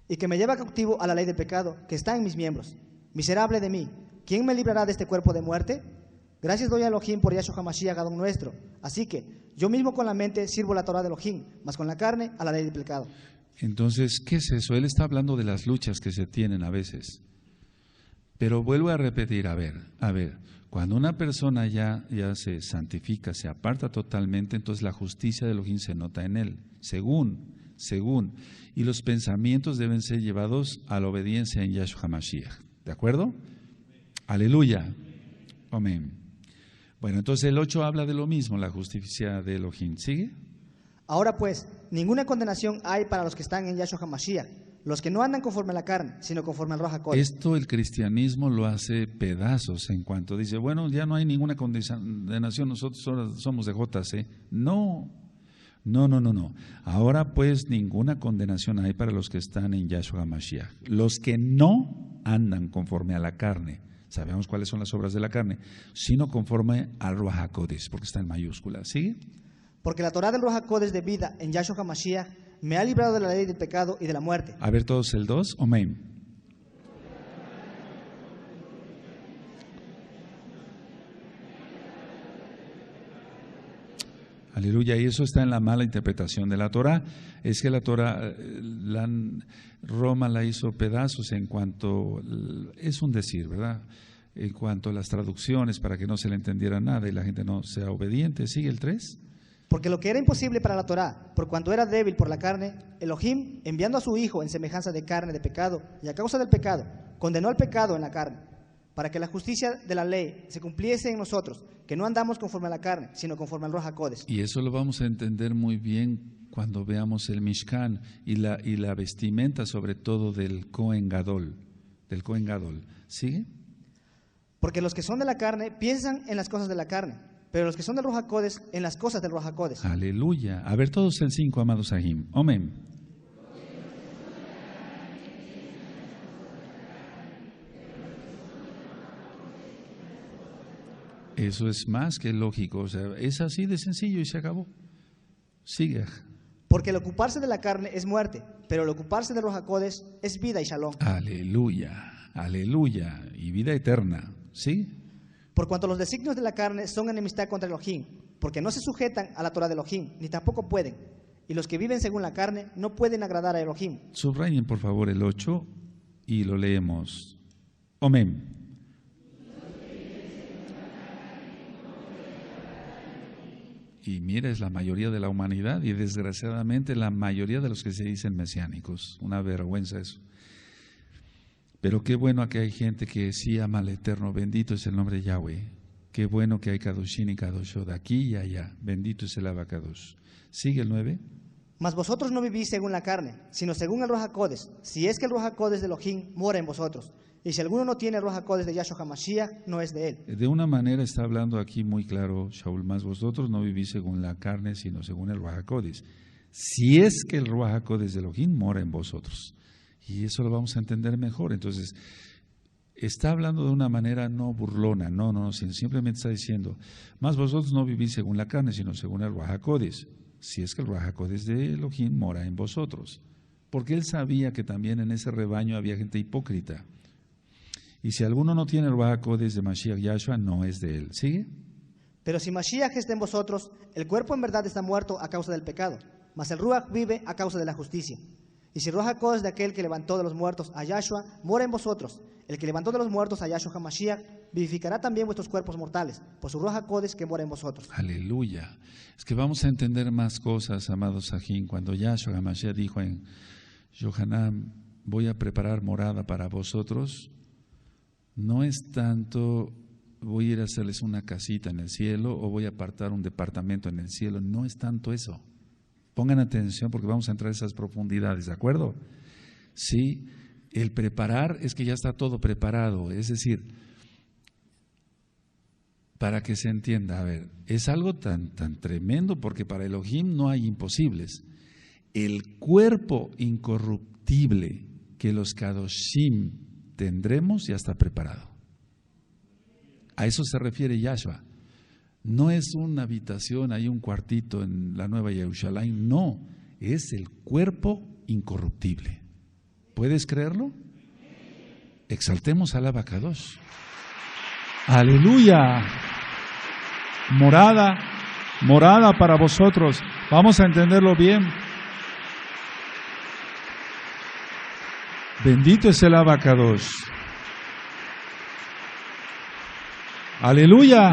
y que me lleva cautivo a la ley del pecado, que está en mis miembros. Miserable de mí, ¿quién me librará de este cuerpo de muerte? Gracias doy a Elohim por Yahshua HaMashiach, Adón nuestro. Así que, yo mismo con la mente sirvo la Torá de Elohim, mas con la carne a la ley del pecado. Entonces, ¿qué es eso? Él está hablando de las luchas que se tienen a veces. Pero vuelvo a repetir, a ver, cuando una persona ya se santifica, se aparta totalmente, entonces la justicia de Elohim se nota en él, según, y los pensamientos deben ser llevados a la obediencia en Yahshua HaMashiach, ¿de acuerdo? Aleluya, amén. Bueno, entonces el 8 habla de lo mismo, la justicia de Elohim, ¿sigue? Ahora pues, ninguna condenación hay para los que están en Yahshua HaMashiach, los que no andan conforme a la carne, sino conforme al Ruach HaKodesh. Esto el cristianismo lo hace pedazos en cuanto dice, bueno, ya no hay ninguna condenación, nosotros somos de JC. No. Ahora pues ninguna condenación hay para los que están en Yahshua HaMashiach. Los que no andan conforme a la carne, sabemos cuáles son las obras de la carne, sino conforme al Ruach HaKodesh, porque está en mayúscula. ¿Sigue? Porque la Torá del Ruach HaKodesh de vida en Yahshua HaMashiach me ha librado de la ley del pecado y de la muerte. A ver todos el 2, amén. Aleluya, y eso está en la mala interpretación de la Torá. Es que la Torá, Roma la hizo pedazos en cuanto, es un decir, ¿verdad? En cuanto a las traducciones para que no se le entendiera nada y la gente no sea obediente. ¿Sigue el 3? Porque lo que era imposible para la Torá, por cuanto era débil por la carne, Elohim, enviando a su Hijo en semejanza de carne de pecado, y a causa del pecado, condenó al pecado en la carne, para que la justicia de la ley se cumpliese en nosotros, que no andamos conforme a la carne, sino conforme al Ruach HaKodesh. Y eso lo vamos a entender muy bien cuando veamos el Mishkan y la vestimenta, sobre todo del Kohen Gadol. ¿Sigue? Porque los que son de la carne piensan en las cosas de la carne, pero los que son del Ruach HaKodesh en las cosas del Ruach HaKodesh. Aleluya. A ver, todos el 5, amados Sahim. Amén. Eso es más que lógico, o sea, es así de sencillo y se acabó. Sigue. Porque el ocuparse de la carne es muerte, pero el ocuparse del Ruach HaKodesh es vida y shalom. Aleluya, aleluya, y vida eterna, ¿sí? Por cuanto los designios de la carne son enemistad contra Elohim, porque no se sujetan a la Torah de Elohim, ni tampoco pueden. Y los que viven según la carne no pueden agradar a Elohim. Subrayen por favor el 8 y lo leemos. Amén. Y mira, es la mayoría de la humanidad y desgraciadamente la mayoría de los que se dicen mesiánicos. Una vergüenza eso. Pero qué bueno que hay gente que sí ama al Eterno. Bendito es el nombre de Yahweh. Qué bueno que hay Kadoshin y Kadoshot aquí y allá. Bendito es el Abacados. Sigue el 9. Mas vosotros no vivís según la carne, sino según el Ruach HaKodesh, si es que el Ruach HaKodesh de Elohim mora en vosotros. Y si alguno no tiene el Ruach HaKodesh de Yahshua HaMashiach, no es de él. De una manera está hablando aquí muy claro, Shaul, más vosotros no vivís según la carne, sino según el Ruach HaKodesh. Si es que el Ruach HaKodesh de Elohim mora en vosotros. Y eso lo vamos a entender mejor. Entonces, está hablando de una manera no burlona, no, simplemente está diciendo, más vosotros no vivís según la carne, sino según el Ruach HaKodesh. Si es que el Ruach HaKodesh de Elohim mora en vosotros. Porque él sabía que también en ese rebaño había gente hipócrita. Y si alguno no tiene el Ruach HaKodesh de Mashiach Yahshua, no es de él. ¿Sigue? Pero si Mashiach está en vosotros, el cuerpo en verdad está muerto a causa del pecado, mas el Ruach vive a causa de la justicia. Y si el Ruach HaKodesh de aquel que levantó de los muertos a Yahshua mora en vosotros, el que levantó de los muertos a Yahshua HaMashiach vivificará también vuestros cuerpos mortales, por su Ruach HaKodesh que mora en vosotros. Aleluya. Es que vamos a entender más cosas, amados Sajín. Cuando Yahshua HaMashiach dijo en Yohanan, voy a preparar morada para vosotros, no es tanto voy a ir a hacerles una casita en el cielo o voy a apartar un departamento en el cielo, no es tanto eso. Pongan atención porque vamos a entrar a esas profundidades, ¿de acuerdo? Sí, el preparar es que ya está todo preparado, es decir, para que se entienda, a ver, es algo tan tremendo porque para Elohim no hay imposibles. El cuerpo incorruptible que los Kadoshim tendremos ya está preparado. A eso se refiere Yahshua. No es una habitación, hay un cuartito en la Nueva Jerusalén, no, es el cuerpo incorruptible. ¿Puedes creerlo? Exaltemos al Abacados. Aleluya. Morada para vosotros. Vamos a entenderlo bien. Bendito es el Abacados. Aleluya.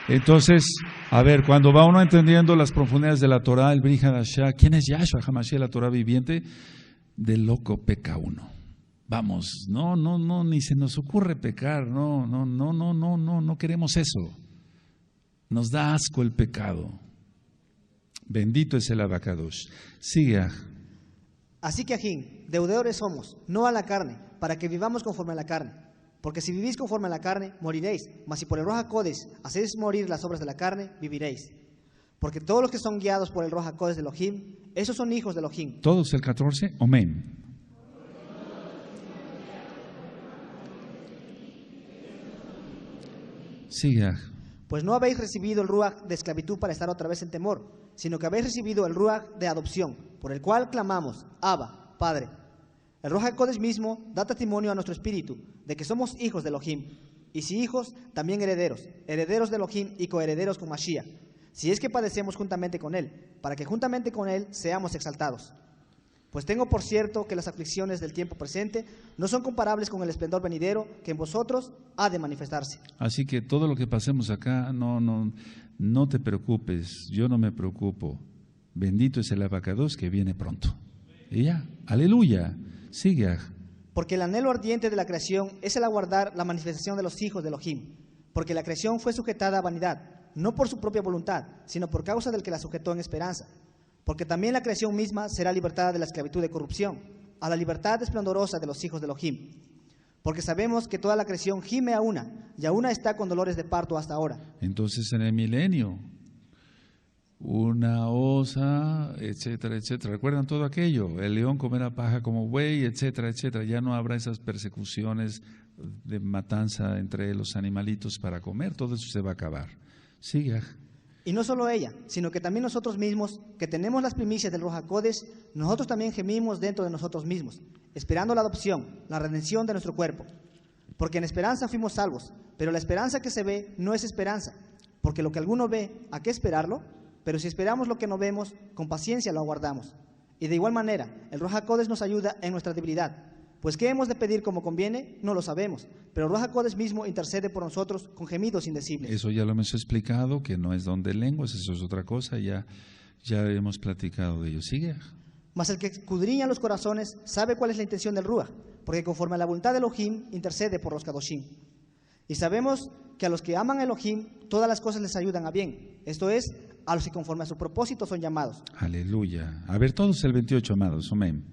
Entonces, a ver, cuando va uno entendiendo las profundidades de la Torah, el Brit Hadashah, ¿quién es Yahshua HaMashiach, la Torah viviente? De loco peca uno. Vamos, no, ni se nos ocurre pecar, no queremos eso. Nos da asco el pecado. Bendito es el Abacados. Sigue. Así que, Ajín, deudores somos, no a la carne, para que vivamos conforme a la carne. Porque si vivís conforme a la carne, moriréis. Mas si por el Ruach HaKodesh hacéis morir las obras de la carne, viviréis. Porque todos los que son guiados por el Ruach HaKodesh de Elohim, esos son hijos de Elohim. Todos el 14, amén. Siga. Pues no habéis recibido el Ruach de esclavitud para estar otra vez en temor, sino que habéis recibido el Ruach de adopción, por el cual clamamos, Abba, Padre. El Ruach HaKodesh mismo da testimonio a nuestro espíritu de que somos hijos de Elohim, y si hijos, también herederos, herederos de Elohim y coherederos con Mashiach, si es que padecemos juntamente con Él, para que juntamente con Él seamos exaltados. Pues tengo por cierto que las aflicciones del tiempo presente no son comparables con el esplendor venidero que en vosotros ha de manifestarse. Así que todo lo que pasemos acá, no te preocupes, yo no me preocupo. Bendito es el abacados que viene pronto. Y ya, aleluya, sigue. Porque el anhelo ardiente de la creación es el aguardar la manifestación de los hijos de Elohim. Porque la creación fue sujetada a vanidad, no por su propia voluntad, sino por causa del que la sujetó en esperanza. Porque también la creación misma será libertada de la esclavitud de corrupción, a la libertad esplendorosa de los hijos de Elohim. Porque sabemos que toda la creación gime a una, y a una está con dolores de parto hasta ahora. Entonces en el milenio, una osa, etcétera, etcétera. ¿Recuerdan todo aquello? El león comerá paja como buey, etcétera, etcétera. Ya no habrá esas persecuciones de matanza entre los animalitos para comer, todo eso se va a acabar. Sigue. Y no solo ella, sino que también nosotros mismos, que tenemos las primicias del Ruach HaKodesh, nosotros también gemimos dentro de nosotros mismos, esperando la adopción, la redención de nuestro cuerpo. Porque en esperanza fuimos salvos, pero la esperanza que se ve no es esperanza, porque lo que alguno ve, ¿a qué esperarlo? Pero si esperamos lo que no vemos, con paciencia lo aguardamos. Y de igual manera, el Ruach HaKodesh nos ayuda en nuestra debilidad. Pues ¿qué hemos de pedir como conviene? No lo sabemos, pero el Ruach HaKodesh mismo intercede por nosotros con gemidos indecibles. Eso ya lo hemos explicado, que no es don de lenguas, eso es otra cosa, ya hemos platicado de ello. Sigue. Mas el que escudriña los corazones sabe cuál es la intención del Ruach, porque conforme a la voluntad de Elohim intercede por los Kadoshim. Y sabemos que a los que aman a Elohim todas las cosas les ayudan a bien, esto es, a los que conforme a su propósito son llamados. Aleluya. A ver todos el 28, amados, amén.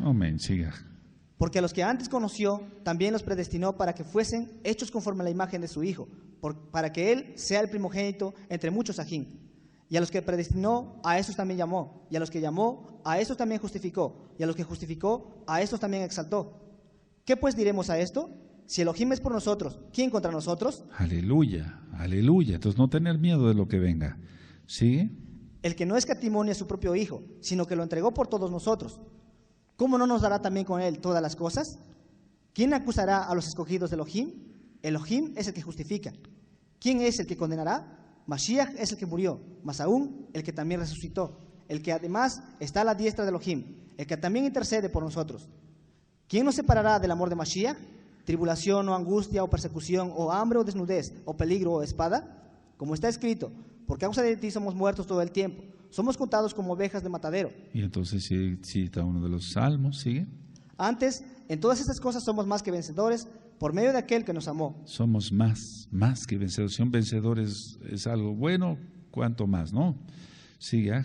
Amén, siga. Porque a los que antes conoció, también los predestinó para que fuesen hechos conforme a la imagen de su Hijo, para que Él sea el primogénito entre muchos ajín. Y a los que predestinó, a esos también llamó. Y a los que llamó, a esos también justificó. Y a los que justificó, a esos también exaltó. ¿Qué pues diremos a esto? Si Elohim es por nosotros, ¿quién contra nosotros? Aleluya, aleluya. Entonces no tener miedo de lo que venga. ¿Sigue? El que no escatimó ni a su propio Hijo, sino que lo entregó por todos nosotros, ¿cómo no nos dará también con Él todas las cosas? ¿Quién acusará a los escogidos de Elohim? Elohim es el que justifica. ¿Quién es el que condenará? Mashiach es el que murió, mas aún el que también resucitó, el que además está a la diestra de Elohim, el que también intercede por nosotros. ¿Quién nos separará del amor de Mashiach? ¿Tribulación o angustia o persecución o hambre o desnudez o peligro o espada? Como está escrito, por causa de ti somos muertos todo el tiempo, somos contados como ovejas de matadero. Y entonces cita uno de los salmos, ¿sigue? Antes, en todas estas cosas somos más que vencedores por medio de aquel que nos amó. Somos más que vencedores. Si un vencedor es algo bueno, ¿cuánto más, no? Sigue.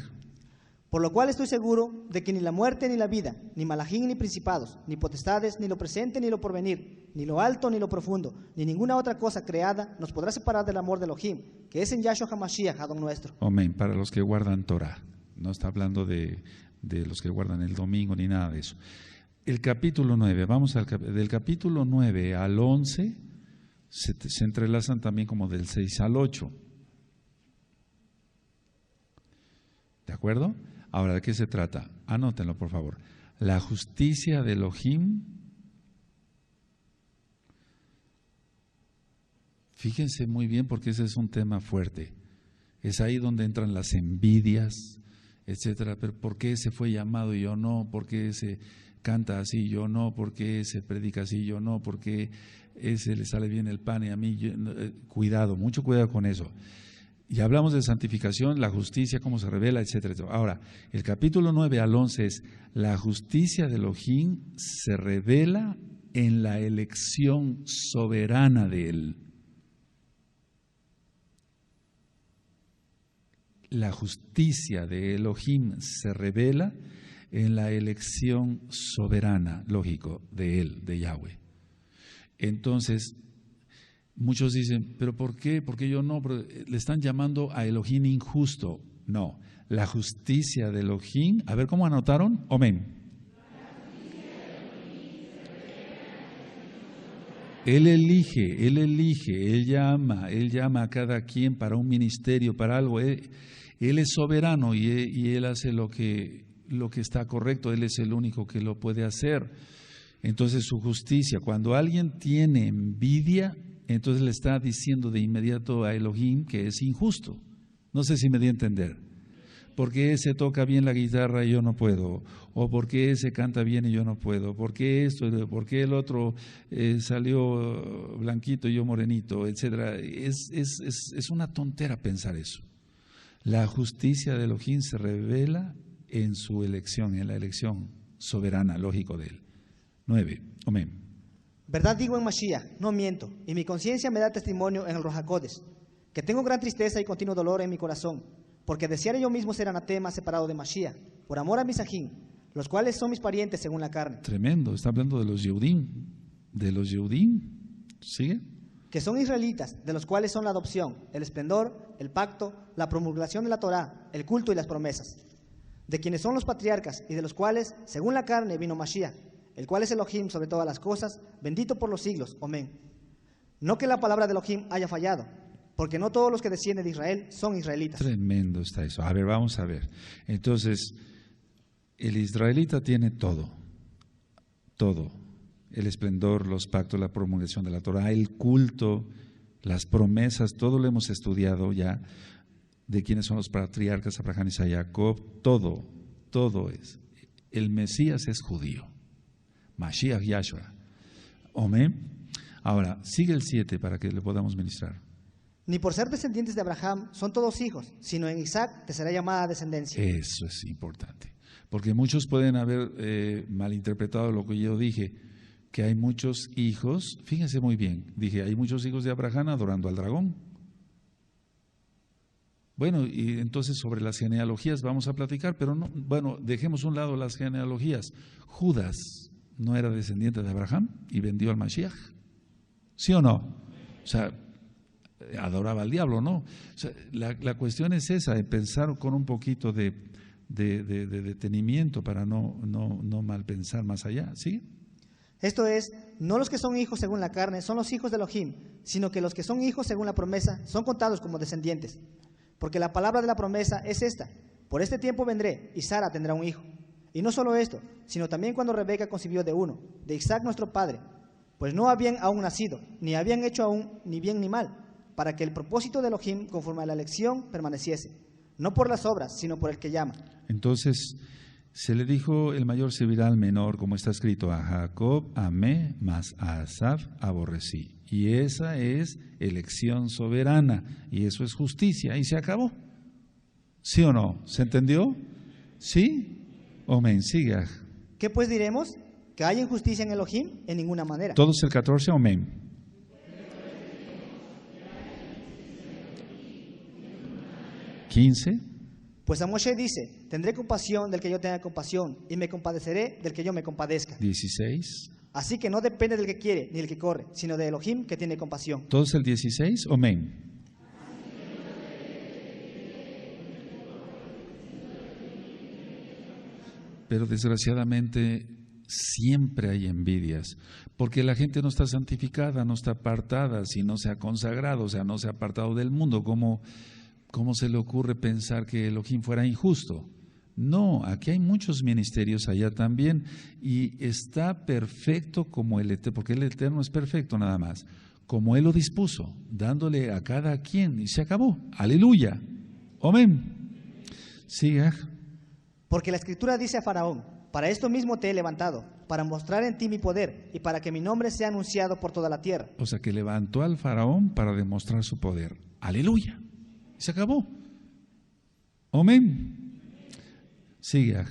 Por lo cual estoy seguro de que ni la muerte ni la vida, ni malajín ni principados, ni potestades, ni lo presente ni lo porvenir, ni lo alto ni lo profundo, ni ninguna otra cosa creada nos podrá separar del amor de Elohim, que es en Yahshua HaMashiach, Adón nuestro. Amén. Para los que guardan Torah. No está hablando de los que guardan el domingo ni nada de eso. El capítulo 9, vamos del capítulo 9 al 11, se entrelazan también como del 6 al 8. ¿De acuerdo? Ahora, ¿de qué se trata? Anótenlo, por favor. La justicia de Elohim. Fíjense muy bien porque ese es un tema fuerte. Es ahí donde entran las envidias, etcétera. Pero ¿por qué ese fue llamado y yo no? ¿Por qué ese canta así, yo no? ¿Por qué ese predica así, yo no? ¿Por qué ese le sale bien el pan y a mí? Cuidado, mucho cuidado con eso. Y hablamos de santificación, la justicia, cómo se revela, etcétera, etcétera. Ahora, el capítulo 9 al 11 es la justicia de Elohim se revela en la elección soberana de Él. La justicia de Elohim se revela en la elección soberana, lógico, de Él, de Yahweh. Entonces, muchos dicen, ¿pero por qué? ¿Por qué yo no? Pero le están llamando a Elohim injusto. No, la justicia de Elohim, a ver cómo anotaron, amén. Él elige, Él llama a cada quien para un ministerio, para algo. Él es soberano y Él hace lo que está correcto, Él es el único que lo puede hacer. Entonces su justicia, cuando alguien tiene envidia, entonces le está diciendo de inmediato a Elohim que es injusto. No sé si me di a entender. Porque ese toca bien la guitarra y yo no puedo, o porque ese canta bien y yo no puedo, porque esto, porque el otro salió blanquito y yo morenito, etcétera. Es una tontera pensar eso. La justicia de Elohim se revela en su elección, en la elección soberana, lógico de él. 9. Amén. Verdad digo en Mashiach, no miento, y mi conciencia me da testimonio en el Ruach HaKodesh, que tengo gran tristeza y continuo dolor en mi corazón, porque deseara yo mismo ser anatema separado de Mashiach, por amor a mis ajín, los cuales son mis parientes según la carne. Tremendo, está hablando de los Yehudim. De los Yehudim, ¿sigue? Que son israelitas, de los cuales son la adopción, el esplendor, el pacto, la promulgación de la Torá, el culto y las promesas. De quienes son los patriarcas y de los cuales, según la carne, vino Mashiach, el cual es Elohim sobre todas las cosas, bendito por los siglos. Amén. No que la palabra de Elohim haya fallado, porque no todos los que descienden de Israel son israelitas. Tremendo está eso. A ver, vamos a ver. Entonces, el israelita tiene todo. Todo. El esplendor, los pactos, la promulgación de la Torah, el culto, las promesas, todo lo hemos estudiado ya, de quiénes son los patriarcas, Abraham, Isaac, Jacob, todo es. El Mesías es judío. Mashiach Yahshua. Amén. Ahora, sigue el 7 para que le podamos ministrar. Ni por ser descendientes de Abraham son todos hijos, sino en Isaac te será llamada descendencia. Eso es importante, porque muchos pueden haber malinterpretado lo que yo dije, que hay muchos hijos, fíjense muy bien, dije, hay muchos hijos de Abraham adorando al dragón. Bueno, y entonces sobre las genealogías vamos a platicar, pero no, bueno, dejemos a un lado las genealogías. Judas no era descendiente de Abraham y vendió al Mashiach, ¿sí o no? O sea, adoraba al diablo, ¿no? O sea, la cuestión es esa, de pensar con un poquito de detenimiento para no mal pensar más allá, ¿sí? Esto es, no los que son hijos según la carne son los hijos de Elohim, sino que los que son hijos según la promesa son contados como descendientes. Porque la palabra de la promesa es esta: por este tiempo vendré y Sara tendrá un hijo. Y no solo esto, sino también cuando Rebeca concibió de uno, de Isaac nuestro padre, pues no habían aún nacido, ni habían hecho aún ni bien ni mal, para que el propósito de Elohim conforme a la elección permaneciese, no por las obras, sino por el que llama. Entonces, se le dijo: el mayor servirá al menor, como está escrito: a Jacob amé, mas a Asaf aborrecí. Y esa es elección soberana, y eso es justicia, y se acabó. ¿Sí o no? ¿Se entendió? ¿Sí? Amén. Siga. ¿Qué pues diremos? ¿Que hay injusticia en Elohim? En ninguna manera. Todos el 14, amén. 15. Pues a Moshe dice: tendré compasión del que yo tenga compasión, y me compadeceré del que yo me compadezca. 16. Así que no depende del que quiere ni del que corre, sino de Elohim que tiene compasión. Todos el 16, amén. Pero desgraciadamente siempre hay envidias, porque la gente no está santificada, no está apartada, si no se ha consagrado, o sea, no se ha apartado del mundo. ¿Cómo se le ocurre pensar que Elohim fuera injusto? No, aquí hay muchos ministerios allá también, y está perfecto como el Eterno, porque el Eterno es perfecto nada más, como Él lo dispuso, dándole a cada quien, y se acabó. Aleluya. Amén. Siga. Porque la Escritura dice a Faraón: para esto mismo te he levantado, para mostrar en ti mi poder y para que mi nombre sea anunciado por toda la tierra. O sea, que levantó al faraón para demostrar su poder. Aleluya. Se acabó. Amén. Sigue.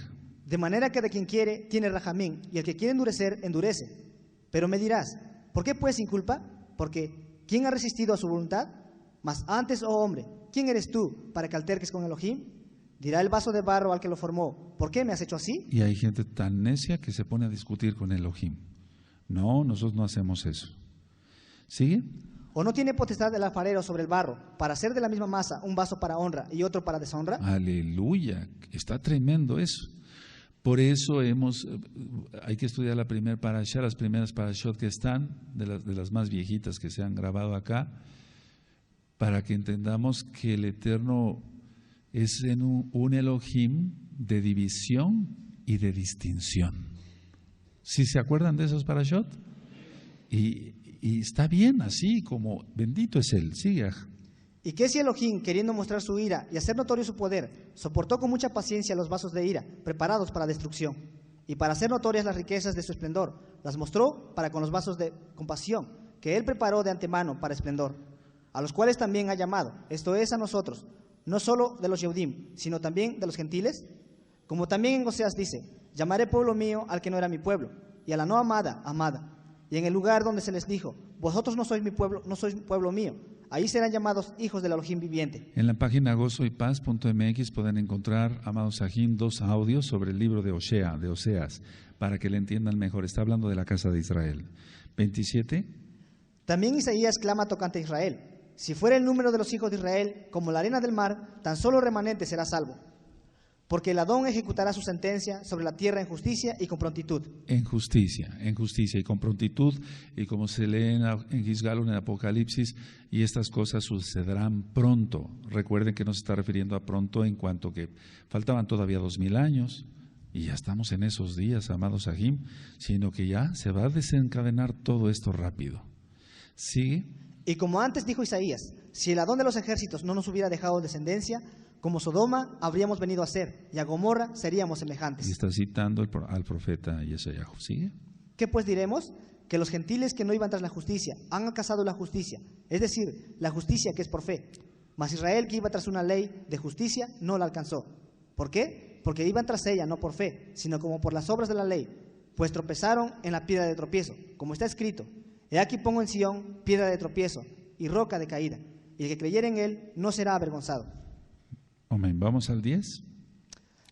De manera que de quien quiere tiene rajamín, y el que quiere endurecer, endurece. Pero me dirás: ¿por qué pues sin culpa? Porque ¿quién ha resistido a su voluntad? Mas antes, oh hombre, ¿quién eres tú para que alterques con Elohim? Dirá el vaso de barro al que lo formó: ¿por qué me has hecho así? Y hay gente tan necia que se pone a discutir con Elohim. No, nosotros no hacemos eso. ¿Sigue? ¿O no tiene potestad el alfarero sobre el barro para hacer de la misma masa un vaso para honra y otro para deshonra? Aleluya, está tremendo eso. Por eso hay que estudiar la primera parashá, las primeras parashot que están, de las más viejitas que se han grabado acá, para que entendamos que el Eterno es un Elohim de división y de distinción. ¿Sí se acuerdan de esos parashot? Y está bien así, como bendito es Él. Sigue. ¿Y qué si Elohim, queriendo mostrar su ira y hacer notorio su poder, soportó con mucha paciencia los vasos de ira, preparados para destrucción? Y para hacer notorias las riquezas de su esplendor, las mostró para con los vasos de compasión, que Él preparó de antemano para esplendor, a los cuales también ha llamado, esto es a nosotros, no solo de los Yehudim, sino también de los gentiles. Como también en Oseas dice, llamaré pueblo mío al que no era mi pueblo, y a la no amada, amada. Y en el lugar donde se les dijo, vosotros no sois mi pueblo, no sois pueblo mío, ahí serán llamados hijos del Elohim viviente. En la página gozoypaz.mx pueden encontrar, amados Sajín, 2 audios sobre el libro de Oseas, para que le entiendan mejor. Está hablando de la casa de Israel. 27. También Isaías clama tocante a Israel. Si fuera el número de los hijos de Israel como la arena del mar, tan solo remanente será salvo. Porque el Adón ejecutará su sentencia sobre la tierra en justicia y con prontitud. En justicia y con prontitud, y como se lee en Gisgalon, en Apocalipsis, y estas cosas sucederán pronto. Recuerden que no se está refiriendo a pronto en cuanto que faltaban todavía 2000 años, y ya estamos en esos días, amados Sahim, sino que ya se va a desencadenar todo esto rápido. ¿Sigue? Y como antes dijo Isaías, si el Adón de los ejércitos no nos hubiera dejado descendencia, como Sodoma habríamos venido a ser, y a Gomorra seríamos semejantes. Y está citando al profeta Yeshayahu. ¿Sigue? ¿Qué pues diremos? Que los gentiles que no iban tras la justicia han alcanzado la justicia, es decir, la justicia que es por fe. Mas Israel, que iba tras una ley de justicia, no la alcanzó. ¿Por qué? Porque iban tras ella no por fe, sino como por las obras de la ley, pues tropezaron en la piedra de tropiezo, como está escrito, he aquí pongo en Sión piedra de tropiezo y roca de caída, y el que creyere en él no será avergonzado. Amén. Vamos al 10.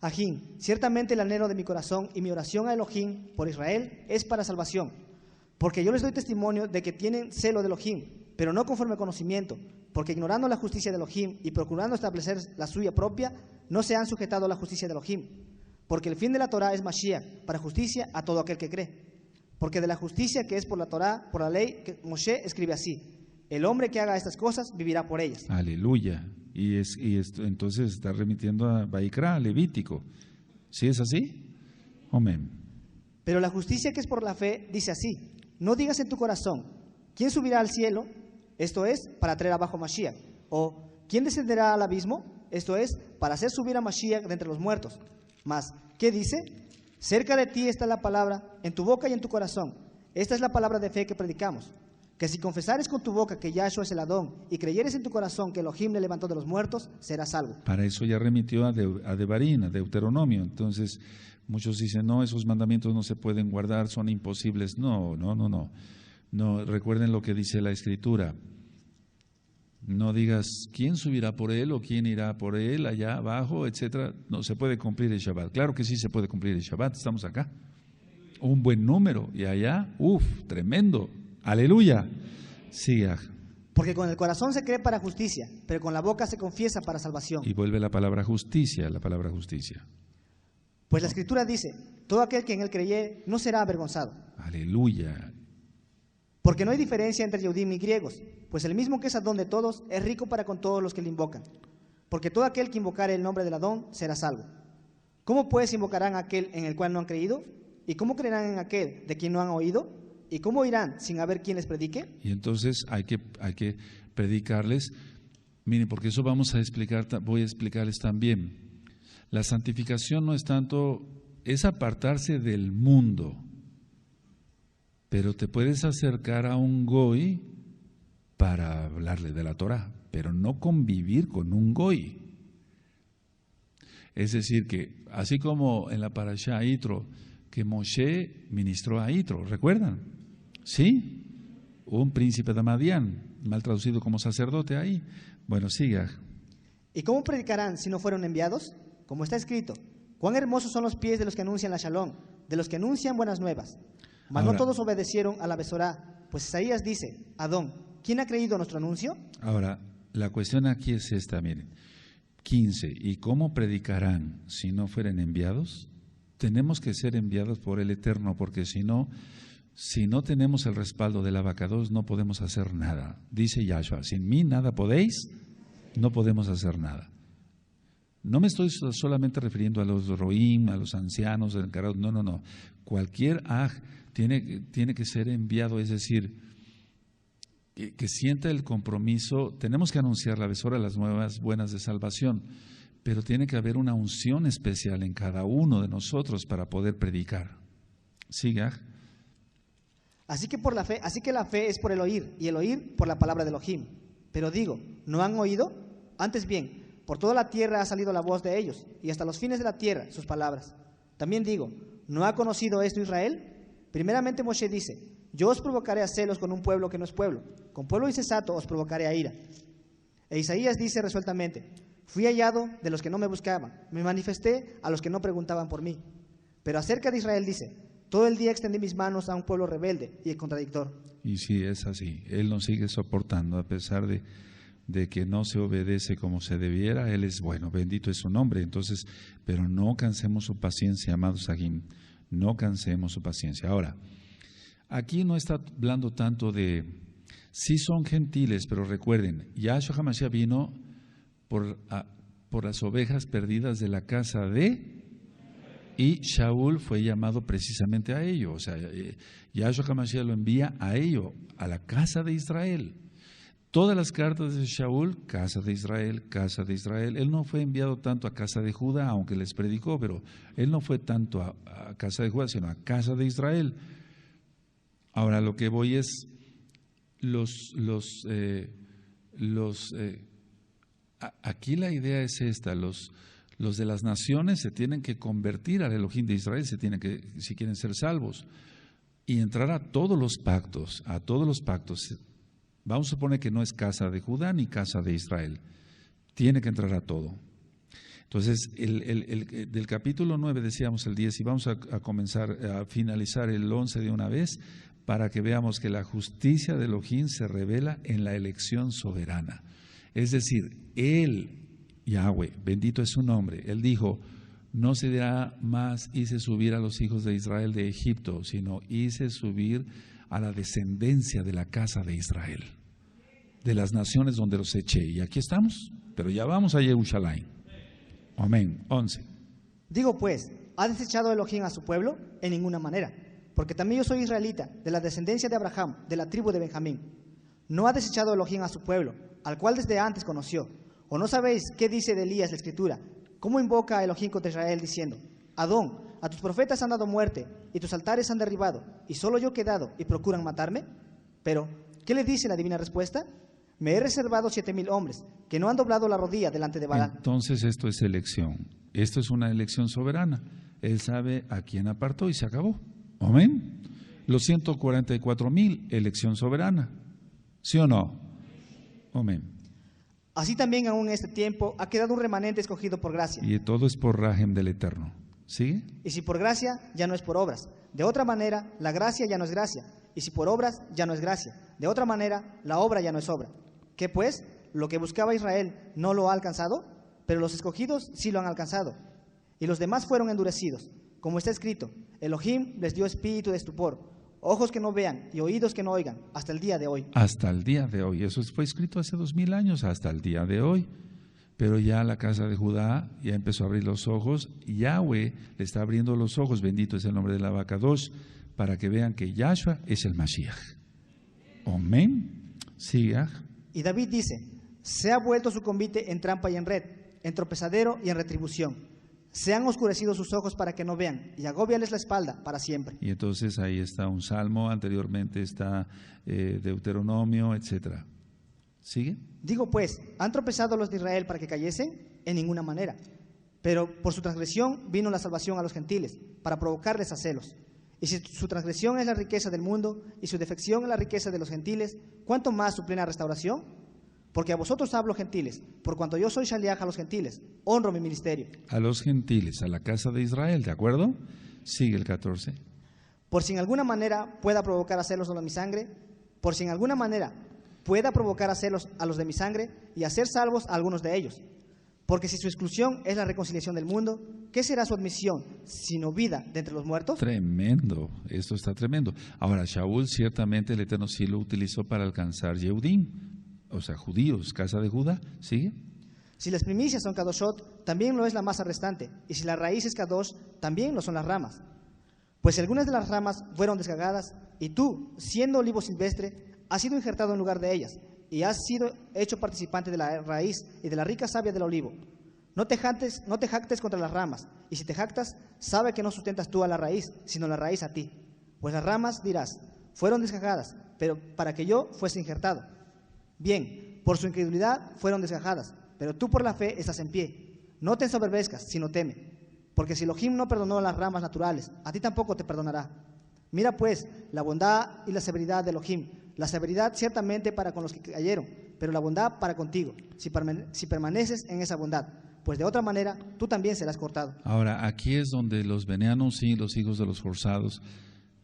Ajín, ciertamente el anhelo de mi corazón y mi oración a Elohim por Israel es para salvación, porque yo les doy testimonio de que tienen celo de Elohim, pero no conforme conocimiento, porque ignorando la justicia de Elohim y procurando establecer la suya propia, no se han sujetado a la justicia de Elohim, porque el fin de la Torah es Mashiach, para justicia a todo aquel que cree. Porque de la justicia que es por la Torah, por la ley, que Moshe escribe así, el hombre que haga estas cosas vivirá por ellas. Aleluya. Y entonces está remitiendo a Vaikra, a Levítico. ¿Sí es así? Amén. Pero la justicia que es por la fe dice así, no digas en tu corazón, ¿quién subirá al cielo? Esto es, para traer abajo a Mashiach. O, ¿quién descenderá al abismo? Esto es, para hacer subir a Mashiach de entre los muertos. Mas, ¿qué dice? Cerca de ti está la palabra, en tu boca y en tu corazón. Esta es la palabra de fe que predicamos. Que si confesares con tu boca que Yahshua es el Adón y creyeres en tu corazón que Elohim le levantó de los muertos, serás salvo. Para eso ya remitió a Devarim, a Deuteronomio. Entonces, muchos dicen, no, esos mandamientos no se pueden guardar, son imposibles. No, recuerden lo que dice la Escritura. No digas, ¿quién subirá por él o quién irá por él allá abajo, etcétera? No se puede cumplir el Shabbat. Claro que sí se puede cumplir el Shabbat, estamos acá. Un buen número, y allá, tremendo. Aleluya. Siga. Porque con el corazón se cree para justicia, pero con la boca se confiesa para salvación. Y vuelve la palabra justicia. Pues la Escritura dice, todo aquel que en él creyere no será avergonzado. Aleluya. Porque no hay diferencia entre Yehudim y griegos, pues el mismo que es Adón de todos es rico para con todos los que le invocan. Porque todo aquel que invocare el nombre del Adón será salvo. ¿Cómo pues invocarán a aquel en el cual no han creído? ¿Y cómo creerán en aquel de quien no han oído? ¿Y cómo irán sin haber quien les predique? Y entonces hay que predicarles. Miren, porque eso voy a explicarles también. La santificación no es tanto, es apartarse del mundo. Pero te puedes acercar a un goy para hablarle de la Torah, pero no convivir con un goy. Es decir, que así como en la parashá Yitro, que Moshe ministró a Yitro, ¿recuerdan? Sí, un príncipe de Madián, mal traducido como sacerdote ahí. Bueno, siga. ¿Y cómo predicarán si no fueron enviados? Como está escrito, cuán hermosos son los pies de los que anuncian la Shalom, de los que anuncian buenas nuevas. Mas no todos obedecieron a la Besorá, pues Isaías dice, Adón, ¿quién ha creído nuestro anuncio? Ahora, la cuestión aquí es esta, miren. 15. ¿Y cómo predicarán si no fueren enviados? Tenemos que ser enviados por el Eterno, porque si no tenemos el respaldo del abacados, no podemos hacer nada. Dice Yahshua, sin mí nada podéis, no podemos hacer nada. No me estoy solamente refiriendo a los roim, a los ancianos encargados, no. Cualquier aj tiene que ser enviado, es decir, que sienta el compromiso. Tenemos que anunciar la besora, las nuevas buenas de salvación, pero tiene que haber una unción especial en cada uno de nosotros para poder predicar. Sigue, aj. Así que la fe es por el oír, y el oír por la palabra de Elohim. Pero digo, ¿no han oído? Antes bien, por toda la tierra ha salido la voz de ellos, y hasta los fines de la tierra sus palabras. También digo, ¿no ha conocido esto Israel? Primeramente Moshe dice, yo os provocaré a celos con un pueblo que no es pueblo, con pueblo insensato os provocaré a ira. E Isaías dice resueltamente, fui hallado de los que no me buscaban, me manifesté a los que no preguntaban por mí. Pero acerca de Israel dice, todo el día extendí mis manos a un pueblo rebelde y contradictor. Y sí, es así. Él nos sigue soportando a pesar de que no se obedece como se debiera. Él es bueno, bendito es su nombre. Entonces, pero no cansemos su paciencia, amados Sahim. No cansemos su paciencia. Ahora, aquí no está hablando tanto de, sí son gentiles, pero recuerden, Yahshua HaMashiach vino por las ovejas perdidas de la casa de... Y Shaul fue llamado precisamente a ello. O sea, Yahshua HaMashiach lo envía a ello, a la casa de Israel. Todas las cartas de Shaul, casa de Israel, casa de Israel. Él no fue enviado tanto a casa de Judá, aunque les predicó, pero él no fue tanto a casa de Judá, sino a casa de Israel. Ahora, lo que voy es, aquí la idea es esta, los de las naciones se tienen que convertir al Elohim de Israel, si quieren ser salvos, y entrar a todos los pactos, Vamos a suponer que no es casa de Judá ni casa de Israel, tiene que entrar a todo. Entonces, del capítulo 9 decíamos el 10, y vamos a comenzar a finalizar el 11 de una vez, para que veamos que la justicia de Elohim se revela en la elección soberana. Es decir, Él, Yahweh, bendito es su nombre, Él dijo, no se dirá más hice subir a los hijos de Israel de Egipto, sino hice subir a la descendencia de la casa de Israel, de las naciones donde los eché. Y aquí estamos, pero ya vamos a Jerusalén. Amén. 11. Digo pues, ¿ha desechado Elohim a su pueblo? En ninguna manera, porque también yo soy israelita, de la descendencia de Abraham, de la tribu de Benjamín. No ha desechado Elohim a su pueblo, al cual desde antes conoció. ¿O no sabéis qué dice de Elías la Escritura? ¿Cómo invoca a Elohim contra Israel diciendo, Adón, a tus profetas han dado muerte, y tus altares han derribado, y solo yo he quedado, y procuran matarme? Pero, ¿qué le dice la divina respuesta? Me he reservado 7,000 hombres, que no han doblado la rodilla delante de Balaam. Entonces esto es elección, esto es una elección soberana. Él sabe a quién apartó y se acabó. Amén. Los 144,000, elección soberana. ¿Sí o no? Amén. Así también aún en este tiempo ha quedado un remanente escogido por gracia. Y todo es por Rahem del Eterno. ¿Sí? Y si por gracia, ya no es por obras. De otra manera, la gracia ya no es gracia. Y si por obras, ya no es gracia. De otra manera, la obra ya no es obra. ¿Qué pues? Lo que buscaba Israel no lo ha alcanzado, pero los escogidos sí lo han alcanzado. Y los demás fueron endurecidos. Como está escrito, Elohim les dio espíritu de estupor, ojos que no vean y oídos que no oigan, hasta el día de hoy. Hasta el día de hoy. Eso fue escrito hace 2000 años, hasta el día de hoy. Pero ya la casa de Judá ya empezó a abrir los ojos. Yahweh le está abriendo los ojos, bendito es el nombre de la Abacadosh, para que vean que Yahshua es el Mashiach. Amén. Sí, Y David dice, se ha vuelto su convite en trampa y en red, en tropezadero y en retribución. Se han oscurecido sus ojos para que no vean, y agóbiales la espalda para siempre. Y entonces ahí está un salmo, anteriormente está Deuteronomio, etcétera. ¿Sigue? Digo pues, ¿han tropezado los de Israel para que cayesen? En ninguna manera. Pero por su transgresión vino la salvación a los gentiles, para provocarles a celos. Y si su transgresión es la riqueza del mundo, y su defección es la riqueza de los gentiles, ¿cuánto más su plena restauración? Porque a vosotros hablo, gentiles, por cuanto yo soy Shaliach a los gentiles, honro mi ministerio. A los gentiles, a la casa de Israel, ¿de acuerdo? Sigue el 14. Por si en alguna manera pueda provocar a celos a los de mi sangre, por si en alguna manera pueda provocar a celos a los de mi sangre y hacer salvos a algunos de ellos. Porque si su exclusión es la reconciliación del mundo, ¿qué será su admisión sino vida de entre los muertos? Tremendo, esto está tremendo. Ahora, Shaul ciertamente el Eterno sí lo utilizó para alcanzar Yehudim, o sea, judíos, casa de Judá. ¿Sigue? Si las primicias son kadoshot, también lo es la masa restante, y si la raíz es kadosh, también lo son las ramas. Pues si algunas de las ramas fueron descargadas, y tú, siendo olivo silvestre, has sido injertado en lugar de ellas, y has sido hecho participante de la raíz y de la rica savia del olivo. No te jactes contra las ramas, y si te jactas, sabe que no sustentas tú a la raíz, sino la raíz a ti. Pues las ramas, dirás, fueron desgajadas, pero para que yo fuese injertado. Bien, por su incredulidad fueron desgajadas, pero tú por la fe estás en pie. No te ensoberbezcas, sino teme. Porque si Elohim no perdonó a las ramas naturales, a ti tampoco te perdonará. Mira pues la bondad y la severidad de Elohim. La severidad ciertamente para con los que cayeron, pero la bondad para contigo, si permaneces en esa bondad. Pues de otra manera, tú también serás cortado. Ahora, aquí es donde los beneanos y los hijos de los forzados,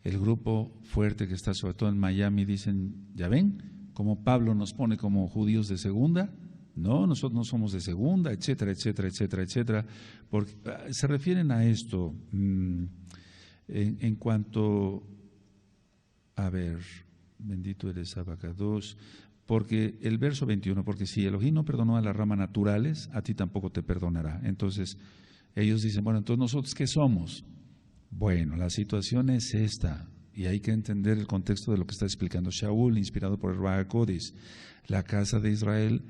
el grupo fuerte que está sobre todo en Miami, dicen, ¿ya ven? Como Pablo nos pone como judíos de segunda. No, nosotros no somos de segunda, etcétera, etcétera, etcétera, etcétera. Porque se refieren a esto en cuanto, a ver, bendito eres Abacados, porque el verso 21, porque si Elohim no perdonó a las ramas naturales, a ti tampoco te perdonará. Entonces, ellos dicen, bueno, entonces nosotros ¿qué somos? Bueno, la situación es esta, y hay que entender el contexto de lo que está explicando Shaul, inspirado por el Ruach HaKodesh. La casa de Israel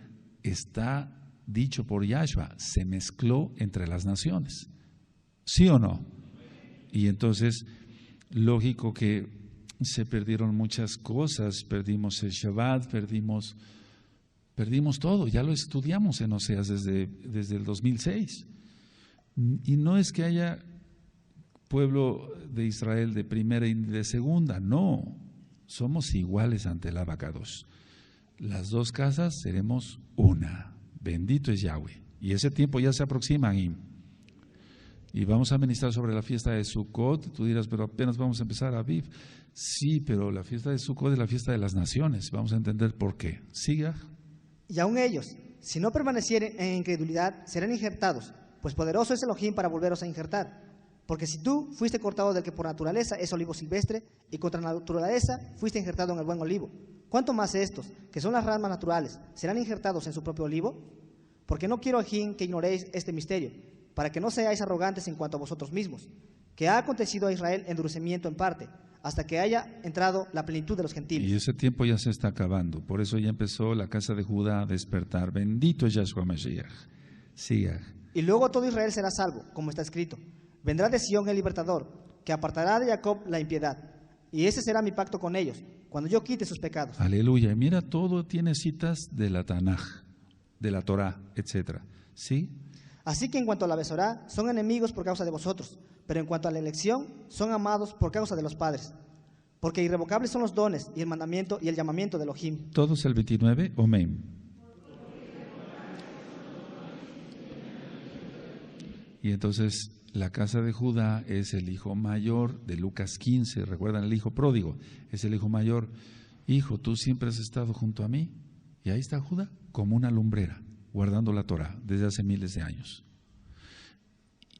está dicho por Yahshua, se mezcló entre las naciones. ¿Sí o no? Y entonces, lógico que se perdieron muchas cosas, perdimos el Shabbat, perdimos todo, ya lo estudiamos en Oseas desde el 2006. Y no es que haya pueblo de Israel de primera y de segunda, no, somos iguales ante el Abacados. Las dos casas seremos una. Bendito es Yahweh. Y ese tiempo ya se aproxima. Y vamos a ministrar sobre la fiesta de Sukkot. Tú dirás, pero apenas vamos a empezar a Aviv. Sí, pero la fiesta de Sukkot es la fiesta de las naciones. Vamos a entender por qué. Siga. Y aun ellos, si no permanecieren en incredulidad, serán injertados, pues poderoso es Elohim para volveros a injertar. Porque si tú fuiste cortado del que por naturaleza es olivo silvestre, y contra naturaleza fuiste injertado en el buen olivo, ¿cuánto más estos, que son las ramas naturales, serán injertados en su propio olivo? Porque no quiero, Elohim, que ignoréis este misterio, para que no seáis arrogantes en cuanto a vosotros mismos, que ha acontecido a Israel endurecimiento en parte, hasta que haya entrado la plenitud de los gentiles. Y ese tiempo ya se está acabando, por eso ya empezó la casa de Judá a despertar. Bendito es Yahshua Mashiach. Siga. Y luego todo Israel será salvo, como está escrito. Vendrá de Sión el libertador, que apartará de Jacob la impiedad. Y ese será mi pacto con ellos, cuando yo quite sus pecados. Aleluya. Y mira, todo tiene citas de la Tanaj, de la Torah, etcétera. ¿Sí? Así que en cuanto a la Besorá, son enemigos por causa de vosotros, pero en cuanto a la elección, son amados por causa de los padres. Porque irrevocables son los dones y el mandamiento y el llamamiento de Elohim. Todos el 29, amén. Y entonces la casa de Judá es el hijo mayor de Lucas 15, recuerdan el hijo pródigo, es el hijo mayor. Hijo, tú siempre has estado junto a mí. Y ahí está Judá, como una lumbrera, guardando la Torah desde hace miles de años.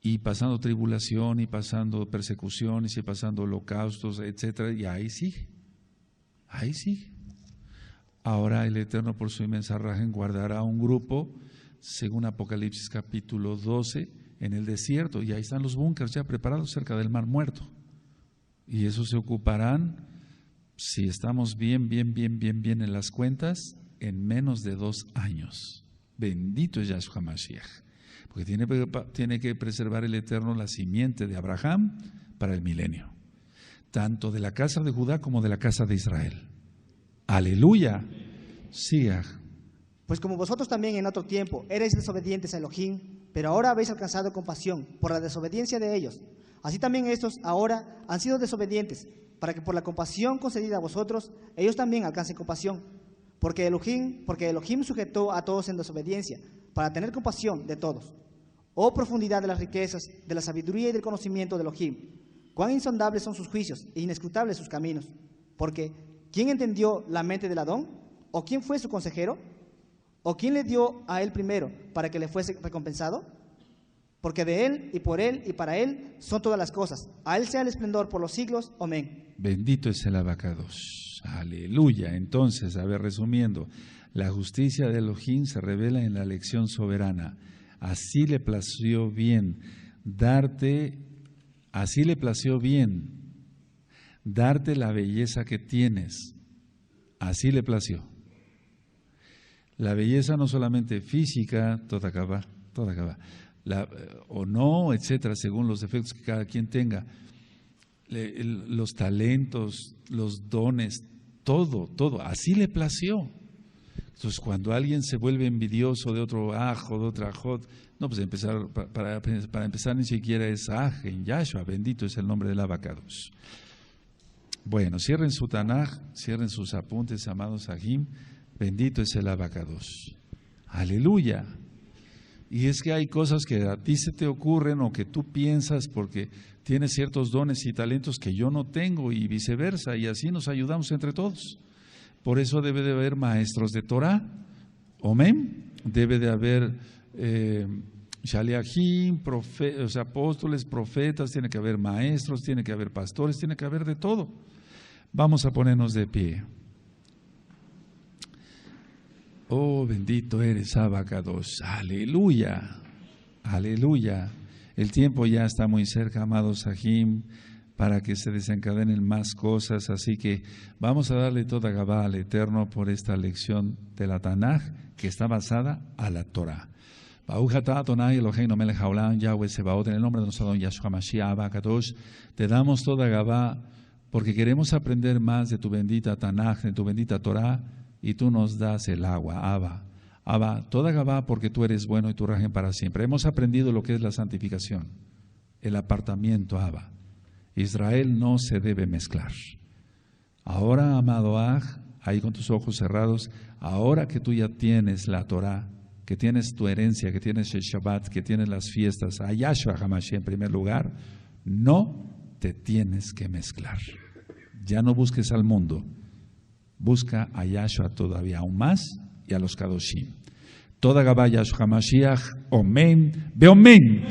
Y pasando tribulación, y pasando persecuciones, y pasando holocaustos, etcétera, y ahí sigue. Ahí sigue. Ahora el Eterno por su inmensa rajen guardará un grupo, según Apocalipsis capítulo 12, en el desierto, y ahí están los búnkers ya preparados cerca del Mar Muerto. Y esos se ocuparán, si estamos bien en las cuentas, en menos de 2 años. Bendito es Yahshua Mashiach. Porque tiene que preservar el Eterno la simiente de Abraham para el milenio, tanto de la casa de Judá como de la casa de Israel. Aleluya. Siga. Pues como vosotros también en otro tiempo erais desobedientes a Elohim, pero ahora habéis alcanzado compasión por la desobediencia de ellos, así también estos ahora han sido desobedientes, para que por la compasión concedida a vosotros, ellos también alcancen compasión. Porque Elohim sujetó a todos en desobediencia, para tener compasión de todos. Oh profundidad de las riquezas, de la sabiduría y del conocimiento de Elohim, cuán insondables son sus juicios e inescrutables sus caminos. Porque, ¿quién entendió la mente del Adón? ¿O quién fue su consejero? ¿O quién le dio a él primero para que le fuese recompensado? Porque de él y por él y para él son todas las cosas. A él sea el esplendor por los siglos. Amén. Bendito es el Abacados. Aleluya. Entonces, a ver, resumiendo, la justicia de Elohim se revela en la elección soberana. Así le plació bien darte la belleza que tienes. Así le plació. La belleza no solamente física, toda acaba, o no, etcétera, según los defectos que cada quien tenga. Los talentos, los dones, todo, así le plació. Entonces, cuando alguien se vuelve envidioso de otro ajo, de otra ajot, no, pues para empezar ni siquiera es aj en Yahshua, bendito es el nombre del abacados. Bueno, cierren su Tanaj, cierren sus apuntes, amados Ajim, bendito es el abacados. Aleluya. Y es que hay cosas que a ti se te ocurren o que tú piensas porque tienes ciertos dones y talentos que yo no tengo y viceversa, y así nos ayudamos entre todos. Por eso debe de haber maestros de Torah, amén. Debe de haber shaliachim, apóstoles, profetas, tiene que haber maestros, tiene que haber pastores, tiene que haber de todo. Vamos a ponernos de pie. Oh, bendito eres, Abacados. Aleluya, aleluya. El tiempo ya está muy cerca, amados Sahim, para que se desencadenen más cosas. Así que vamos a darle toda Gabá al Eterno por esta lección de la Tanaj, que está basada a la Torah. Ba'ujatá Adonai Eloheinu melech haolam, Yahweh Sebaot, en el nombre de nuestro Adón Yahshua Mashiach, Abacados, te damos toda Gabá porque queremos aprender más de tu bendita Tanaj, de tu bendita Torah, y tú nos das el agua, Abba, toda Gabá, porque tú eres bueno y tu rajen para siempre. Hemos aprendido lo que es la santificación, el apartamiento, Abba. Israel no se debe mezclar. Ahora, amado Aj, ahí con tus ojos cerrados, ahora que tú ya tienes la Torah, que tienes tu herencia, que tienes el Shabbat, que tienes las fiestas, a Yahshua HaMashiach en primer lugar, no te tienes que mezclar. Ya no busques al mundo. Busca a Yahshua todavía aún más y a los Kadoshim. Toda Gabá Yahshua HaMashiach, Omen, Beomen.